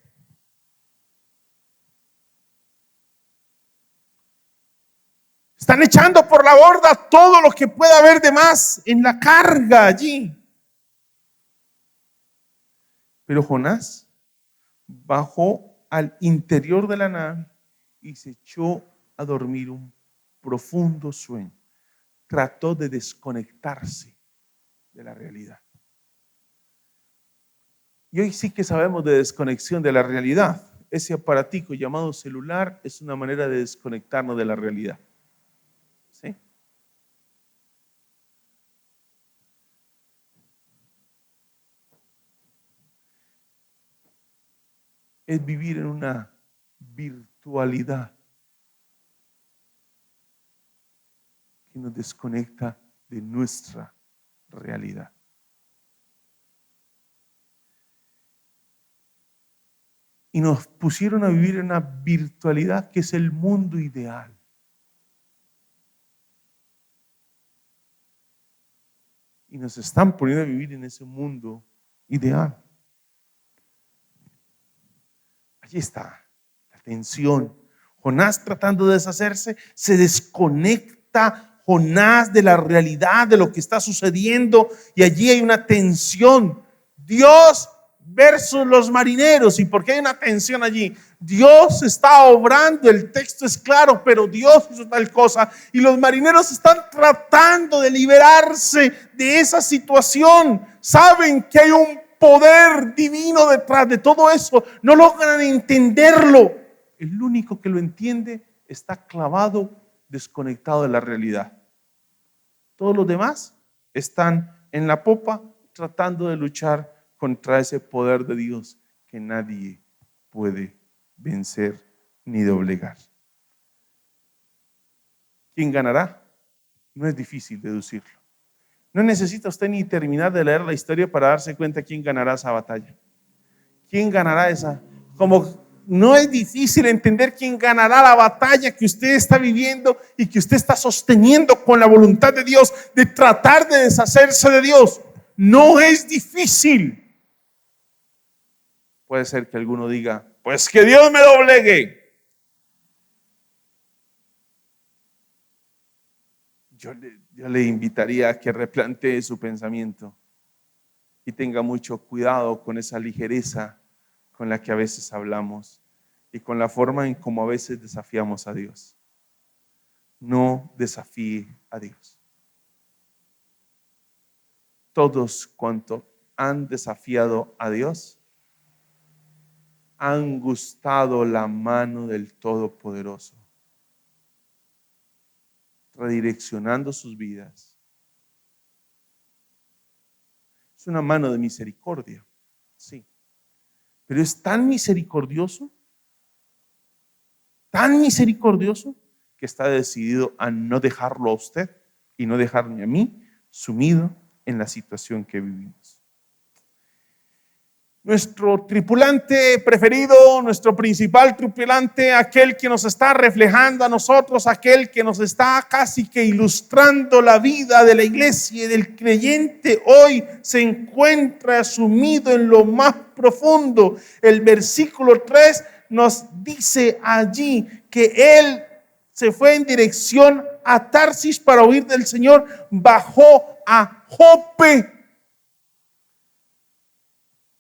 Están echando por la borda todo lo que pueda haber de más en la carga allí. Pero Jonás bajó al interior de la nave y se echó a dormir un profundo sueño. Trató de desconectarse de la realidad. Y hoy sí que sabemos de desconexión de la realidad. Ese aparatico llamado celular es una manera de desconectarnos de la realidad. ¿Sí? Es vivir en una virtualidad que nos desconecta de nuestra realidad. Y nos pusieron a vivir en una virtualidad que es el mundo ideal. Y nos están poniendo a vivir en ese mundo ideal. Allí está la tensión. Jonás tratando de deshacerse, se desconecta Jonás de la realidad, de lo que está sucediendo, y allí hay una tensión. Dios versus los marineros. ¿Y por qué hay una tensión allí? Dios está obrando, el texto es claro, pero Dios hizo tal cosa, y los marineros están tratando de liberarse de esa situación. Saben que hay un poder divino detrás de todo eso, no logran entenderlo. El único que lo entiende está clavado, desconectado de la realidad. Todos los demás están en la popa tratando de luchar contra ese poder de Dios que nadie puede vencer ni doblegar. ¿Quién ganará? No es difícil deducirlo. No necesita usted ni terminar de leer la historia para darse cuenta quién ganará esa batalla. ¿Quién ganará esa? Como no es difícil entender quién ganará la batalla que usted está viviendo y que usted está sosteniendo con la voluntad de Dios de tratar de deshacerse de Dios. No es difícil. Puede ser que alguno diga, pues que Dios me doblegue. Yo le invitaría a que replantee su pensamiento y tenga mucho cuidado con esa ligereza con la que a veces hablamos y con la forma en cómo a veces desafiamos a Dios. No desafíe a Dios. Todos cuantos han desafiado a Dios han gustado la mano del Todopoderoso, redireccionando sus vidas. Es una mano de misericordia, sí, pero es tan misericordioso que está decidido a no dejarlo a usted y no dejarme a mí sumido en la situación que vivimos. nuestro tripulante preferido, nuestro principal tripulante, aquel que nos está reflejando a nosotros, aquel que nos está casi que ilustrando la vida de la iglesia y del creyente, hoy se encuentra sumido en lo más profundo. El versículo 3 nos dice allí que él se fue en dirección a Tarsis para huir del Señor, bajó a Jope.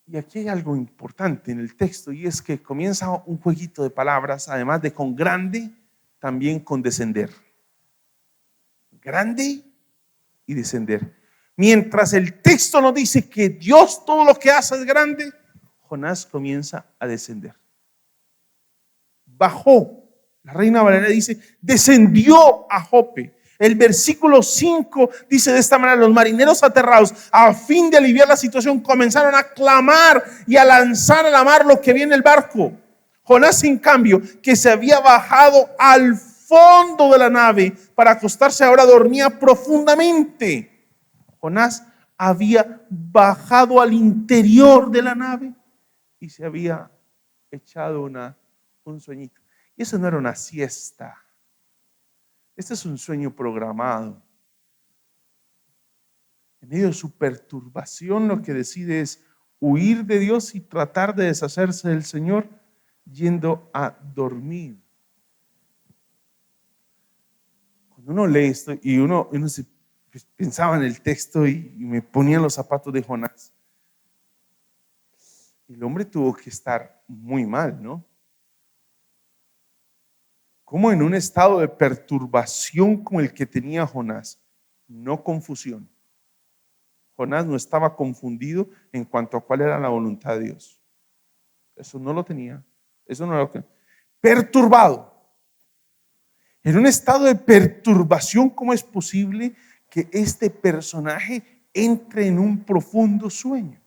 Y aquí hay algo importante en el texto, y es que comienza un jueguito de palabras, además de con grande, también con descender. Grande y descender. Mientras el texto nos dice que Dios todo lo que hace es grande, Jonás comienza a descender. Bajó. La Reina Valera dice, descendió a Jope. El versículo 5 dice de esta manera: los marineros aterrados, a fin de aliviar la situación, comenzaron a clamar y a lanzar a la mar lo que había en el barco. Jonás, en cambio, que se había bajado al fondo de la nave para acostarse, ahora dormía profundamente. Jonás había bajado al interior de la nave y se había echado un sueñito. Y eso no era una siesta. Este es un sueño programado. En medio de su perturbación, lo que decide es huir de Dios y tratar de deshacerse del Señor, yendo a dormir. Cuando uno lee esto y uno pensaba en el texto y me ponía en los zapatos de Jonás, el hombre tuvo que estar muy mal, ¿no? Como en un estado de perturbación como el que tenía Jonás, no confusión. Jonás no estaba confundido en cuanto a cuál era la voluntad de Dios. Eso no lo tenía. Eso no era lo que. Perturbado. En un estado de perturbación, ¿cómo es posible que este personaje entre en un profundo sueño?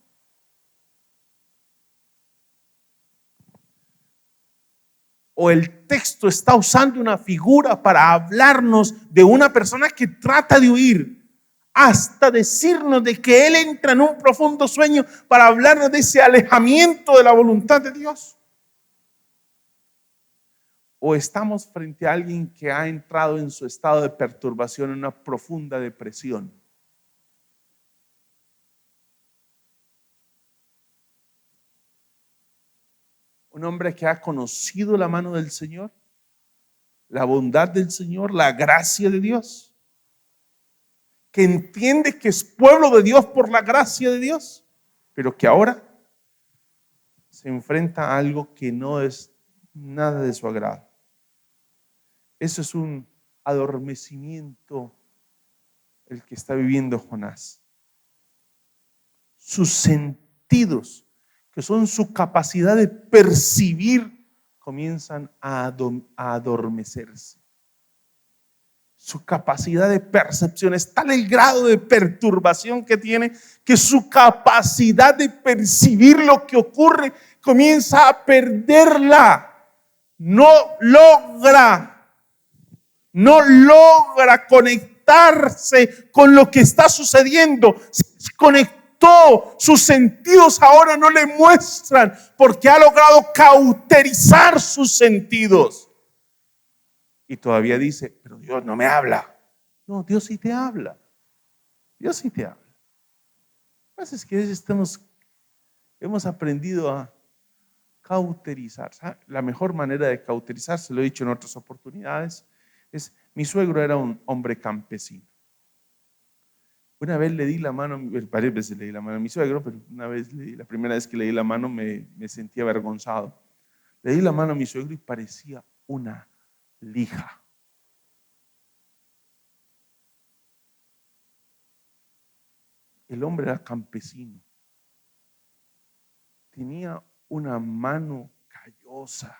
O el texto está usando una figura para hablarnos de una persona que trata de huir, hasta decirnos de que él entra en un profundo sueño para hablarnos de ese alejamiento de la voluntad de Dios. O estamos frente a alguien que ha entrado en su estado de perturbación en una profunda depresión. Un hombre que ha conocido la mano del Señor, la bondad del Señor, la gracia de Dios, que entiende que es pueblo de Dios por la gracia de Dios, pero que ahora se enfrenta a algo que no es nada de su agrado. Eso es un adormecimiento el que está viviendo Jonás. Sus sentidos, que son su capacidad de percibir, comienzan a adormecerse. Su capacidad de percepción es tal el grado de perturbación que tiene, que su capacidad de percibir lo que ocurre comienza a perderla. No logra conectarse con lo que está sucediendo. Se desconectó, sus sentidos ahora no le muestran, porque ha logrado cauterizar sus sentidos. Y todavía dice, pero Dios no me habla. No, Dios sí te habla. Dios sí te habla. Lo que pasa es que hemos aprendido a cauterizar. ¿Sabe? La mejor manera de cauterizar, se lo he dicho en otras oportunidades, mi suegro era un hombre campesino. Una vez le di la mano, varias veces le di la mano a mi suegro, pero la primera vez que le di la mano me sentí avergonzado. Le di la mano a mi suegro y parecía una lija. El hombre era campesino. Tenía una mano callosa.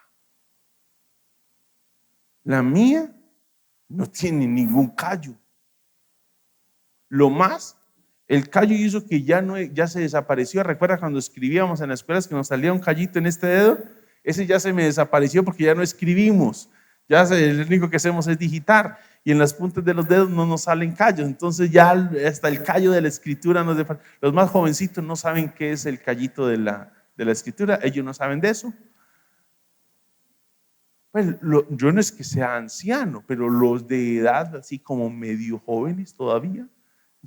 La mía no tiene ningún callo. Lo más, el callo hizo que ya se desapareció. ¿Recuerda cuando escribíamos en las escuelas que nos salía un callito en este dedo? Ese ya se me desapareció porque ya no escribimos. Lo único que hacemos es digitar y en las puntas de los dedos no nos salen callos. Entonces ya hasta el callo de la escritura nos desaparece. Los más jovencitos no saben qué es el callito de de la Escritura, ellos no saben de eso. Pues yo no es que sea anciano, pero los de edad así como medio jóvenes todavía,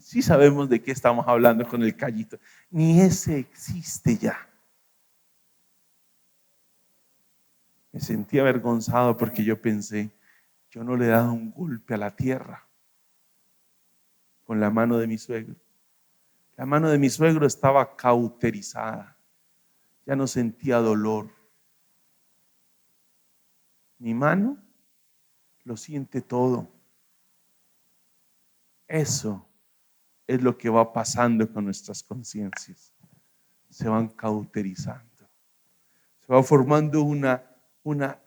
sí sabemos de qué estamos hablando con el callito. Ni ese existe ya. Me sentí avergonzado porque yo pensé, yo no le he dado un golpe a la tierra con la mano de mi suegro. La mano de mi suegro estaba cauterizada, ya no sentía dolor. Mi mano lo siente todo. Eso es lo que va pasando con nuestras conciencias. Se van cauterizando. Se va formando una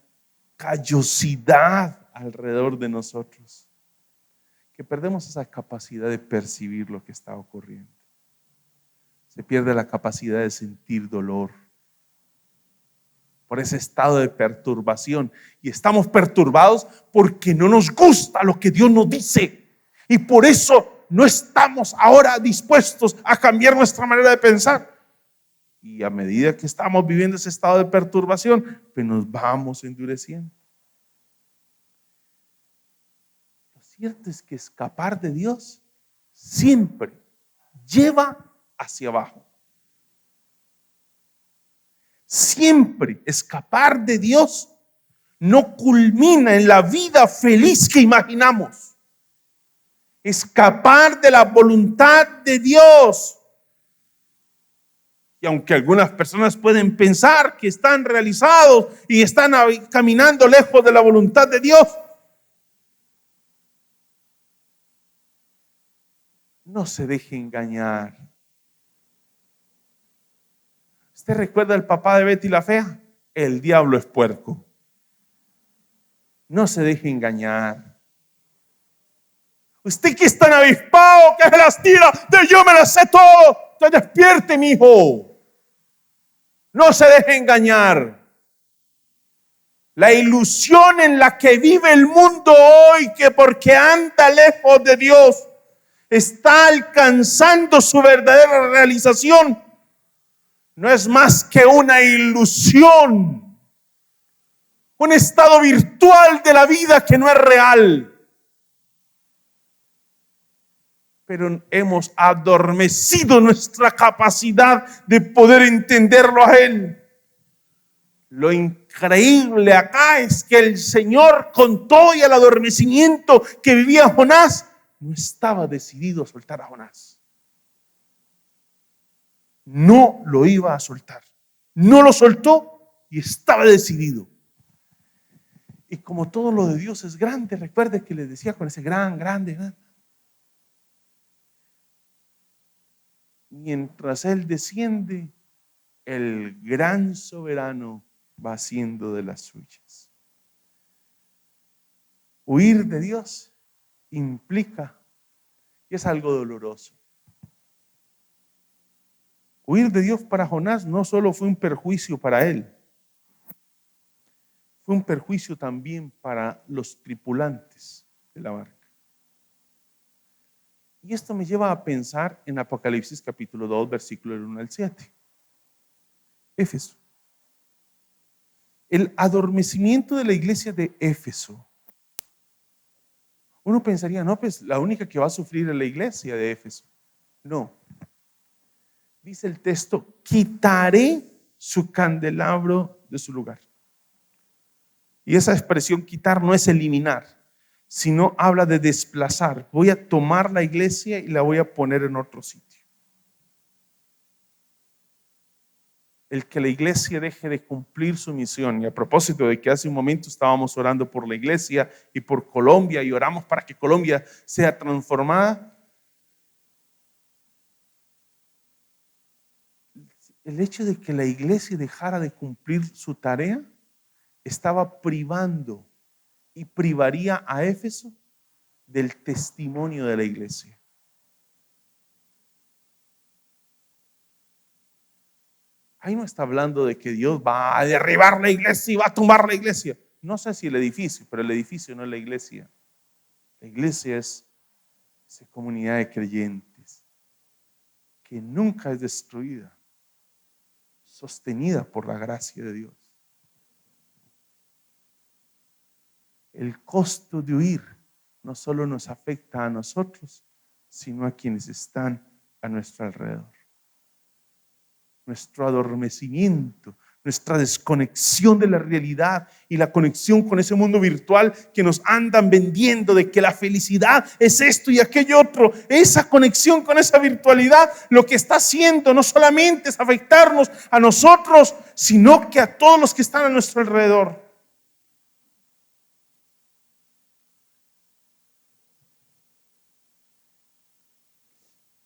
callosidad alrededor de nosotros, que perdemos esa capacidad de percibir lo que está ocurriendo. Se pierde la capacidad de sentir dolor por ese estado de perturbación. Y estamos perturbados porque no nos gusta lo que Dios nos dice. Y por eso no estamos ahora dispuestos a cambiar nuestra manera de pensar. Y a medida que estamos viviendo ese estado de perturbación, pues nos vamos endureciendo. Lo cierto es que escapar de Dios siempre lleva hacia abajo. Siempre escapar de Dios no culmina en la vida feliz que imaginamos. Escapar de la voluntad de Dios. Y aunque algunas personas pueden pensar que están realizados y están caminando lejos de la voluntad de Dios, no se deje engañar. ¿Usted recuerda al papá de Betty la Fea? El diablo es puerco. No se deje engañar. Usted que es tan avispado, que se las tira, de yo me las sé todo. Entonces despierte, mi hijo. No se deje engañar. La ilusión en la que vive el mundo hoy, que porque anda lejos de Dios, está alcanzando su verdadera realización, no es más que una ilusión, un estado virtual de la vida que no es real. Pero hemos adormecido nuestra capacidad de poder entenderlo a Él. Lo increíble acá es que el Señor, con todo y el adormecimiento que vivía Jonás, no estaba decidido a soltar a Jonás. No lo iba a soltar. No lo soltó y estaba decidido. Y como todo lo de Dios es grande, recuerde que les decía con ese grande. Mientras Él desciende, el gran soberano va haciendo de las suyas. Huir de Dios implica, y es algo doloroso, huir de Dios para Jonás no solo fue un perjuicio para él, fue un perjuicio también para los tripulantes de la barca. Y esto me lleva a pensar en Apocalipsis capítulo 2, versículo 1 al 7. Éfeso. El adormecimiento de la iglesia de Éfeso. Uno pensaría, no, pues la única que va a sufrir es la iglesia de Éfeso. No. Dice el texto, quitaré su candelabro de su lugar. Y esa expresión quitar no es eliminar, sino habla de desplazar. Voy a tomar la iglesia y la voy a poner en otro sitio. El que la iglesia deje de cumplir su misión. Y a propósito de que hace un momento estábamos orando por la iglesia y por Colombia y oramos para que Colombia sea transformada. El hecho de que la iglesia dejara de cumplir su tarea estaba privando y privaría a Éfeso del testimonio de la iglesia. Ahí no está hablando de que Dios va a derribar la iglesia y va a tumbar la iglesia. No sé si el edificio, pero el edificio no es la iglesia. La iglesia es esa comunidad de creyentes que nunca es destruida, sostenida por la gracia de Dios. El costo de huir no solo nos afecta a nosotros, sino a quienes están a nuestro alrededor. Nuestro adormecimiento, nuestra desconexión de la realidad y la conexión con ese mundo virtual que nos andan vendiendo de que la felicidad es esto y aquello otro. Esa conexión con esa virtualidad lo que está haciendo no solamente es afectarnos a nosotros, sino que a todos los que están a nuestro alrededor.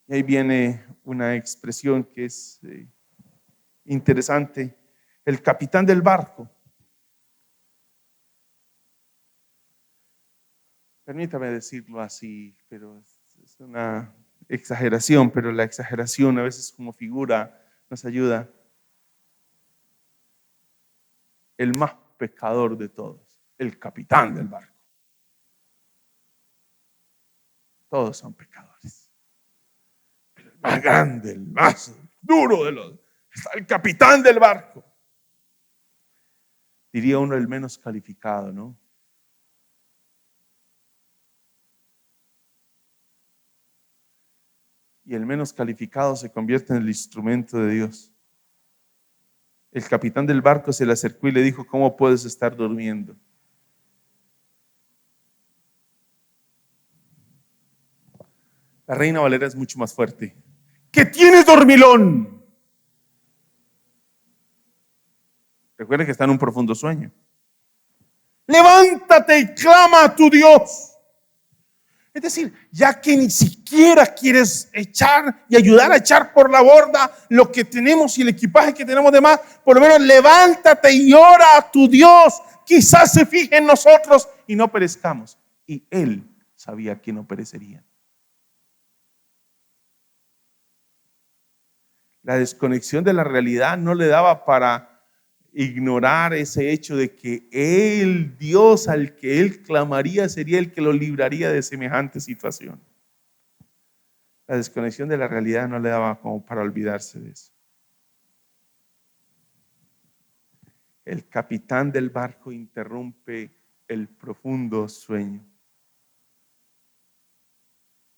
Y ahí viene una expresión que es interesante. El capitán del barco. Permítame decirlo así, pero es una exageración, pero la exageración a veces como figura nos ayuda. El más pecador de todos, el capitán del barco. Todos son pecadores. Pero el más grande, el más duro de los, está el capitán del barco. Diría uno el menos calificado, ¿no? Y el menos calificado se convierte en el instrumento de Dios. El capitán del barco se le acercó y le dijo: ¿cómo puedes estar durmiendo? La Reina Valera es mucho más fuerte. ¿Qué tienes, dormilón? Recuerda que está en un profundo sueño. Levántate y clama a tu Dios. Es decir, ya que ni siquiera quieres echar y ayudar a echar por la borda lo que tenemos y el equipaje que tenemos de más, por lo menos levántate y ora a tu Dios. Quizás se fije en nosotros y no perezcamos. Y Él sabía que no perecerían. La desconexión de la realidad no le daba para ignorar ese hecho de que el Dios al que él clamaría sería el que lo libraría de semejante situación. La desconexión de la realidad no le daba como para olvidarse de eso. El capitán del barco interrumpe el profundo sueño.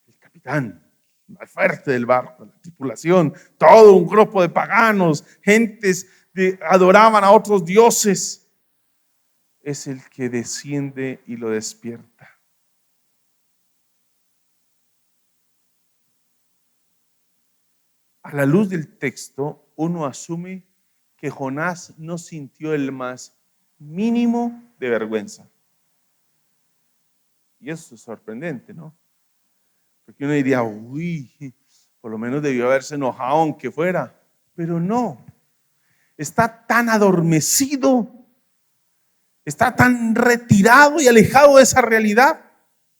El capitán más fuerte del barco, la tripulación, todo un grupo de paganos, gentes que adoraban a otros dioses, es el que desciende y lo despierta. A la luz del texto, uno asume que Jonás no sintió el más mínimo de vergüenza. Y eso es sorprendente, ¿no? Porque uno diría, uy, por lo menos debió haberse enojado aunque fuera, pero no. Está tan adormecido, está tan retirado y alejado de esa realidad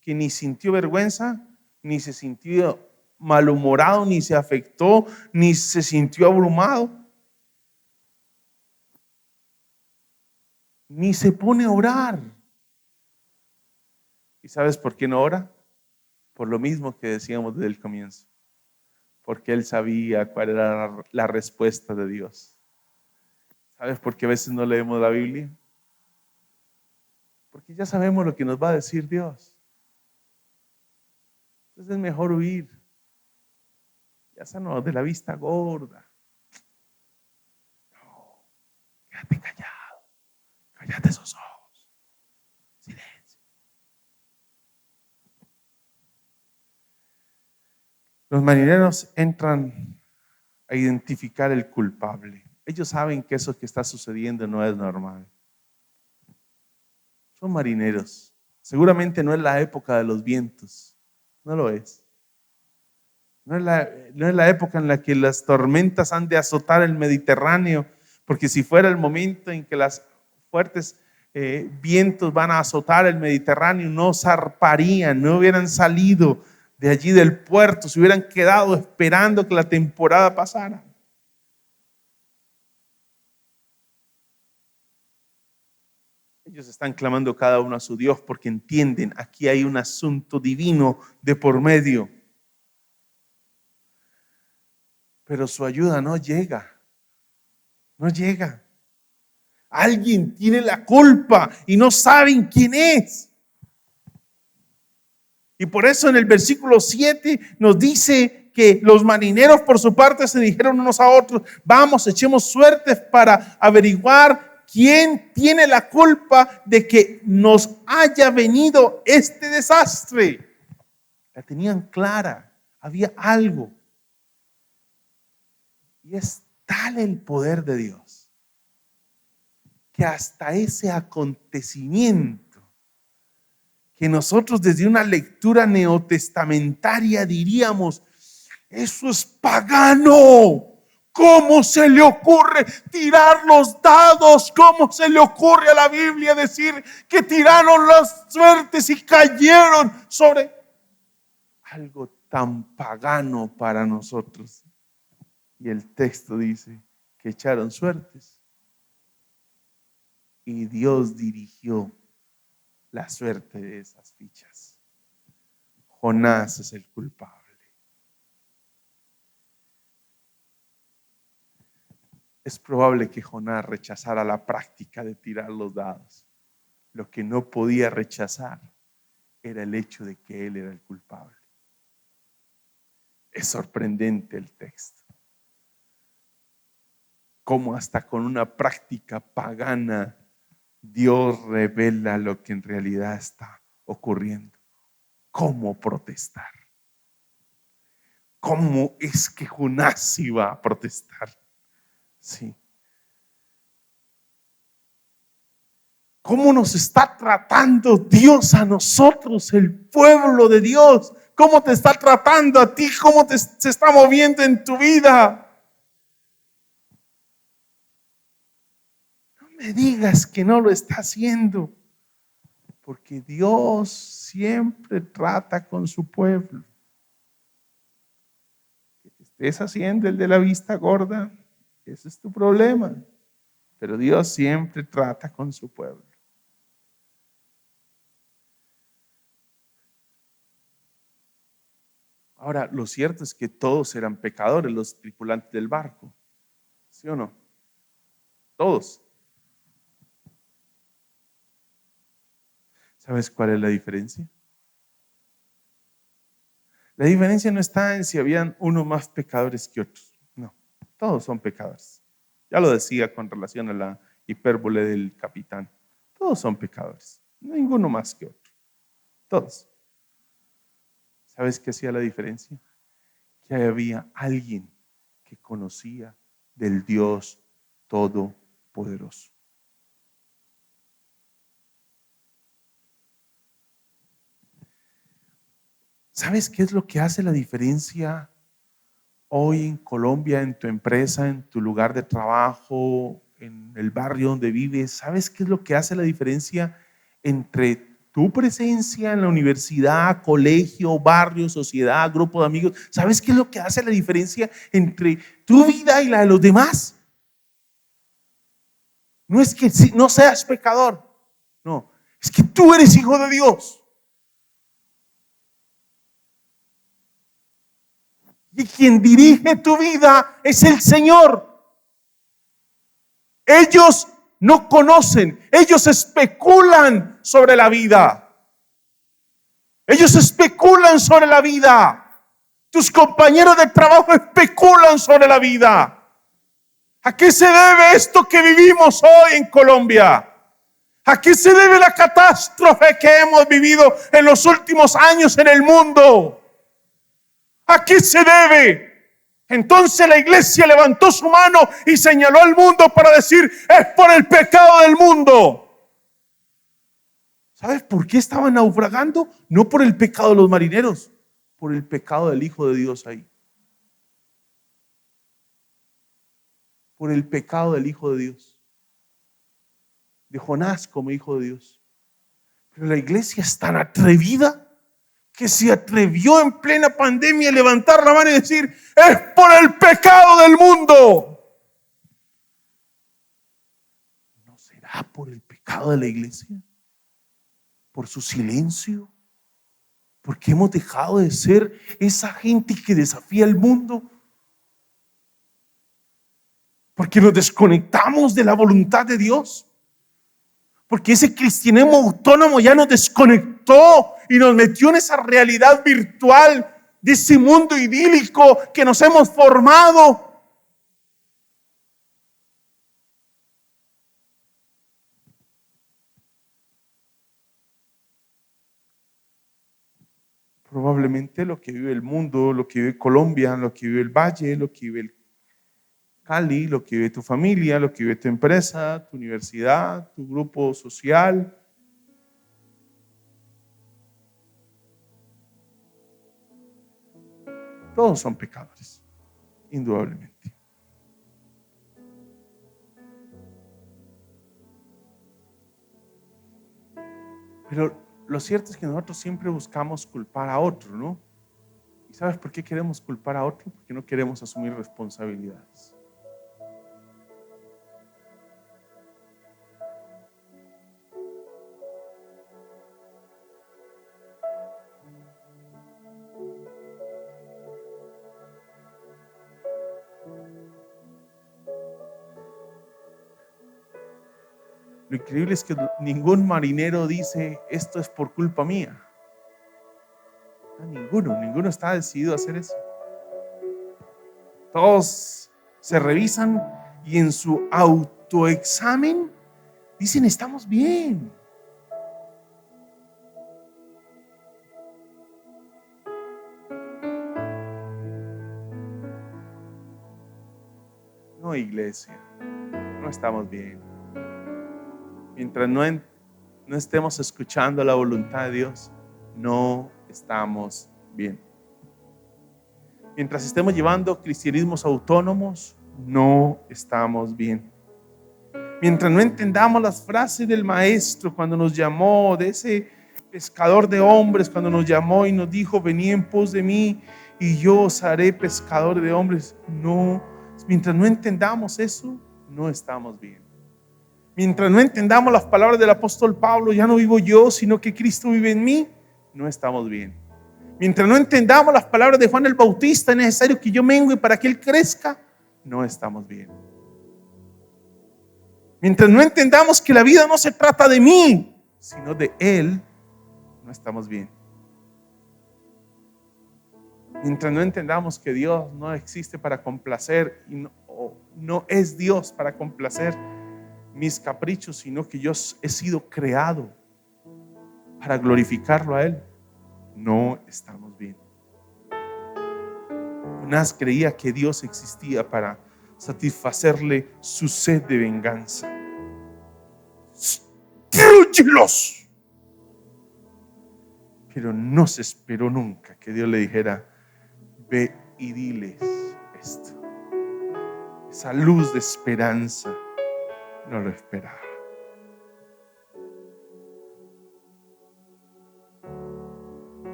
que ni sintió vergüenza, ni se sintió malhumorado, ni se afectó, ni se sintió abrumado, ni se pone a orar. ¿Y sabes por qué no ora? Por lo mismo que decíamos desde el comienzo, porque él sabía cuál era la respuesta de Dios. ¿Sabes por qué a veces no leemos la Biblia? Porque ya sabemos lo que nos va a decir Dios. Entonces es mejor huir. Ya sanos de la vista gorda. No, quédate callado. Cállate esos ojos. Silencio. Los marineros entran a identificar el culpable. Ellos saben que eso que está sucediendo no es normal. Son marineros. Seguramente no es la época de los vientos. No lo es. No es la época en la que las tormentas han de azotar el Mediterráneo, porque si fuera el momento en que las fuertes vientos van a azotar el Mediterráneo, no zarparían, no hubieran salido de allí del puerto, se hubieran quedado esperando que la temporada pasara. Ellos están clamando cada uno a su Dios porque entienden, aquí hay un asunto divino de por medio. Pero su ayuda no llega. No llega. Alguien tiene la culpa y no saben quién es. Y por eso en el versículo 7 nos dice que los marineros por su parte se dijeron unos a otros: vamos, echemos suertes para averiguar quién tiene la culpa de que nos haya venido este desastre. La tenían clara, había algo. Y es tal el poder de Dios que hasta ese acontecimiento, que nosotros desde una lectura neotestamentaria diríamos: eso es pagano. ¿Cómo se le ocurre tirar los dados? ¿Cómo se le ocurre a la Biblia decir que tiraron las suertes y cayeron sobre algo tan pagano para nosotros? Y el texto dice que echaron suertes y Dios dirigió la suerte de esas fichas. Jonás es el culpable. Es probable que Jonás rechazara la práctica de tirar los dados. Lo que no podía rechazar era el hecho de que él era el culpable. Es sorprendente el texto. Cómo hasta con una práctica pagana Dios revela lo que en realidad está ocurriendo. ¿Cómo protestar? ¿Cómo es que Jonás iba a protestar? Sí. ¿Cómo nos está tratando Dios a nosotros, el pueblo de Dios? ¿Cómo te está tratando a ti? ¿Cómo se está moviendo en tu vida? No me digas que no lo está haciendo, porque Dios siempre trata con su pueblo. Que te estés haciendo el de la vista gorda, ese es tu problema. Pero Dios siempre trata con su pueblo. Ahora, lo cierto es que todos eran pecadores, los tripulantes del barco. ¿Sí o no? Todos. ¿Sabes cuál es la diferencia? La diferencia no está en si habían unos más pecadores que otros. No, todos son pecadores. Ya lo decía con relación a la hipérbole del capitán. Todos son pecadores. Ninguno más que otro. Todos. ¿Sabes qué hacía la diferencia? Que había alguien que conocía del Dios Todopoderoso. ¿Sabes qué es lo que hace la diferencia hoy en Colombia, en tu empresa, en tu lugar de trabajo, en el barrio donde vives? ¿Sabes qué es lo que hace la diferencia entre tu presencia en la universidad, colegio, barrio, sociedad, grupo de amigos? ¿Sabes qué es lo que hace la diferencia entre tu vida y la de los demás? No es que no seas pecador, no, es que tú eres hijo de Dios. Y quien dirige tu vida es el Señor. Ellos no conocen, ellos especulan sobre la vida. Ellos especulan sobre la vida. Tus compañeros de trabajo especulan sobre la vida. ¿A qué se debe esto que vivimos hoy en Colombia? ¿A qué se debe la catástrofe que hemos vivido en los últimos años en el mundo? ¿A qué se debe? Entonces la iglesia levantó su mano y señaló al mundo para decir: es por el pecado del mundo. ¿Sabes por qué estaban naufragando? No por el pecado de los marineros, por el pecado del Hijo de Dios ahí. Por el pecado del Hijo de Dios. De Jonás como hijo de Dios. Pero la iglesia es tan atrevida que se atrevió en plena pandemia a levantar la mano y decir: es por el pecado del mundo. ¿No será por el pecado de la iglesia? ¿Por su silencio? ¿Porque hemos dejado de ser esa gente que desafía el mundo? Porque nos desconectamos de la voluntad de Dios. Porque ese cristianismo autónomo ya nos desconectó y nos metió en esa realidad virtual de ese mundo idílico que nos hemos formado. Probablemente lo que vive el mundo, lo que vive Colombia, lo que vive el Valle, lo que vive el Cali, lo que vive tu familia, lo que vive tu empresa, tu universidad, tu grupo social. Todos son pecadores, indudablemente. Pero lo cierto es que nosotros siempre buscamos culpar a otro, ¿no? ¿Y sabes por qué queremos culpar a otro? Porque no queremos asumir responsabilidades. Lo increíble es que ningún marinero dice, esto es por culpa mía. No, ninguno está decidido a hacer eso. Todos se revisan y en su autoexamen dicen, estamos bien. No, iglesia, no estamos bien. Mientras no estemos escuchando la voluntad de Dios, no estamos bien. Mientras estemos llevando cristianismos autónomos, no estamos bien. Mientras no entendamos las frases del maestro cuando nos llamó, de ese pescador de hombres, cuando nos llamó y nos dijo, venid en pos de mí y yo os haré pescador de hombres. No, mientras no entendamos eso, no estamos bien. Mientras no entendamos las palabras del apóstol Pablo, ya no vivo yo, sino que Cristo vive en mí, no estamos bien. Mientras no entendamos las palabras de Juan el Bautista, es necesario que yo mengue para que Él crezca, no estamos bien. Mientras no entendamos que la vida no se trata de mí, sino de Él, no estamos bien. Mientras no entendamos que Dios no existe para complacer y no es Dios para complacer mis caprichos, sino que yo he sido creado para glorificarlo a Él, no estamos bien. Jonás creía que Dios existía para satisfacerle su sed de venganza. ¡Destrúyelos! Pero no se esperó nunca que Dios le dijera, ve y diles esto. Esa luz de esperanza no lo esperaba.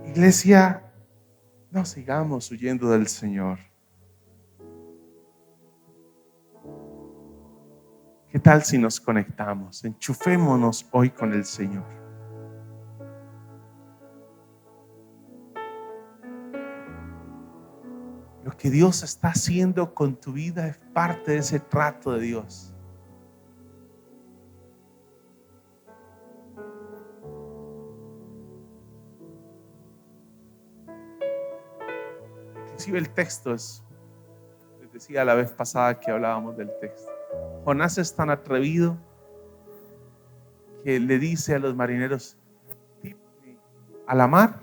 Iglesia, no sigamos huyendo del Señor. ¿Qué tal si nos conectamos? Enchufémonos hoy con el Señor. Lo que Dios está haciendo con tu vida es parte de ese trato de Dios. Inclusive el texto les decía la vez pasada que hablábamos del texto. Jonás es tan atrevido que le dice a los marineros, tírenme a la mar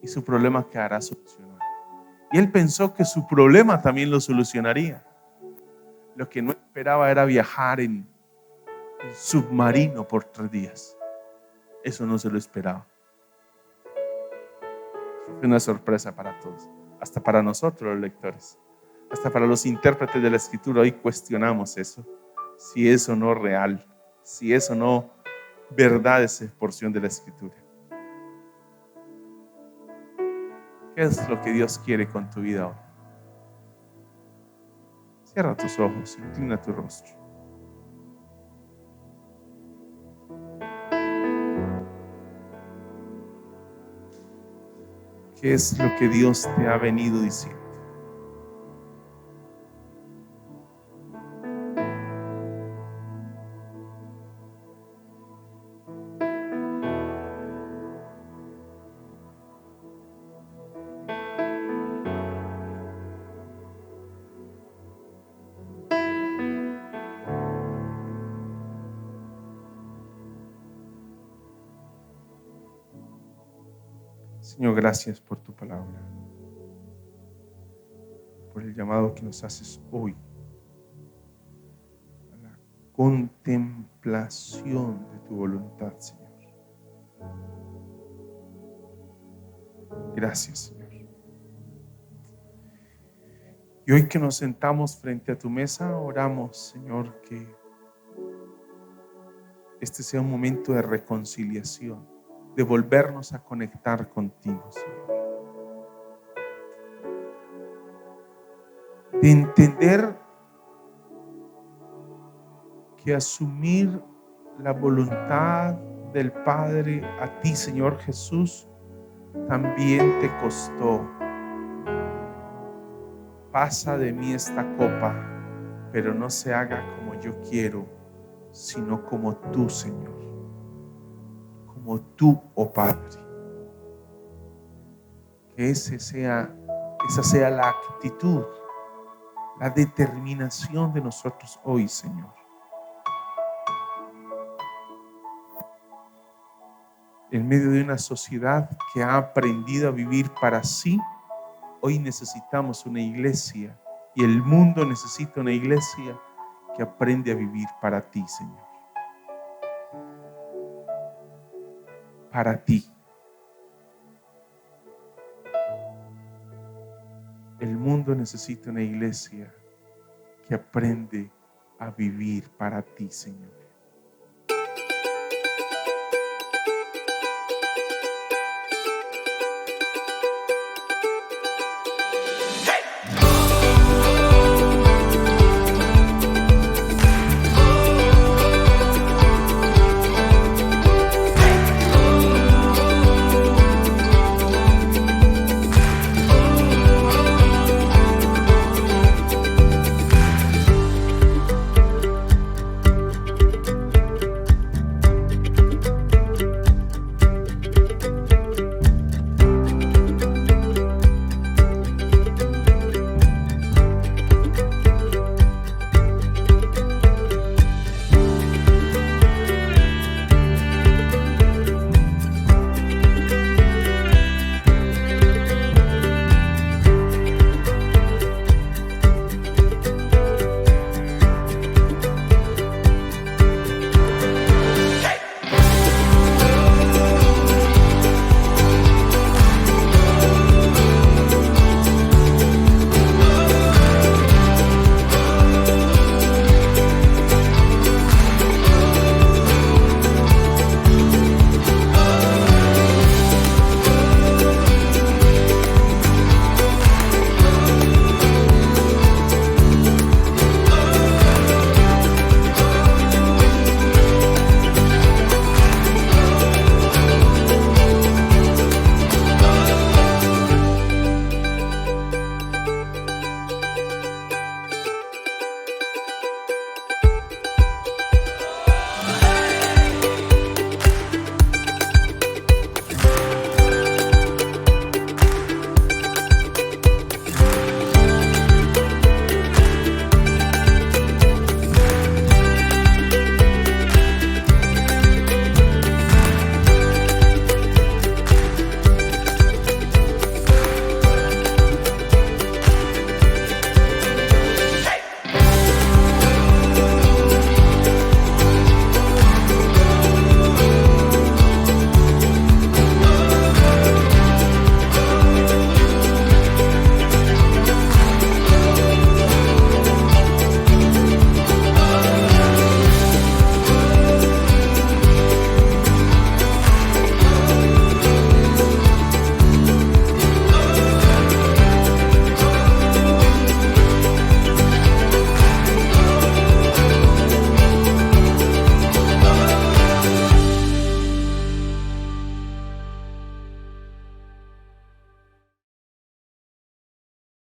y su problema quedará solucionado. Y él pensó que su problema también lo solucionaría. Lo que no esperaba era viajar en submarino por 3 días. Eso no se lo esperaba. Fue una sorpresa para todos, hasta para nosotros los lectores, hasta para los intérpretes de la Escritura. Hoy cuestionamos eso, si eso no es real, si eso no verdad es porción de la Escritura. ¿Qué es lo que Dios quiere con tu vida hoy? Cierra tus ojos, inclina tu rostro. ¿Qué es lo que Dios te ha venido diciendo? Señor, gracias por tu palabra, por el llamado que nos haces hoy a la contemplación de tu voluntad, Señor. Gracias, Señor. Y hoy que nos sentamos frente a tu mesa, oramos, Señor, que este sea un momento de reconciliación, de volvernos a conectar contigo, Señor. De entender que asumir la voluntad del Padre a ti, Señor Jesús, también te costó. Pasa de mí esta copa, pero no se haga como yo quiero, sino como tú, Señor, como tú, oh Padre. Que esa sea la actitud, la determinación de nosotros hoy, Señor. En medio de una sociedad que ha aprendido a vivir para sí, hoy necesitamos una iglesia y el mundo necesita una iglesia que aprende a vivir para ti, Señor. Para ti. El mundo necesita una iglesia que aprende a vivir para ti, Señor.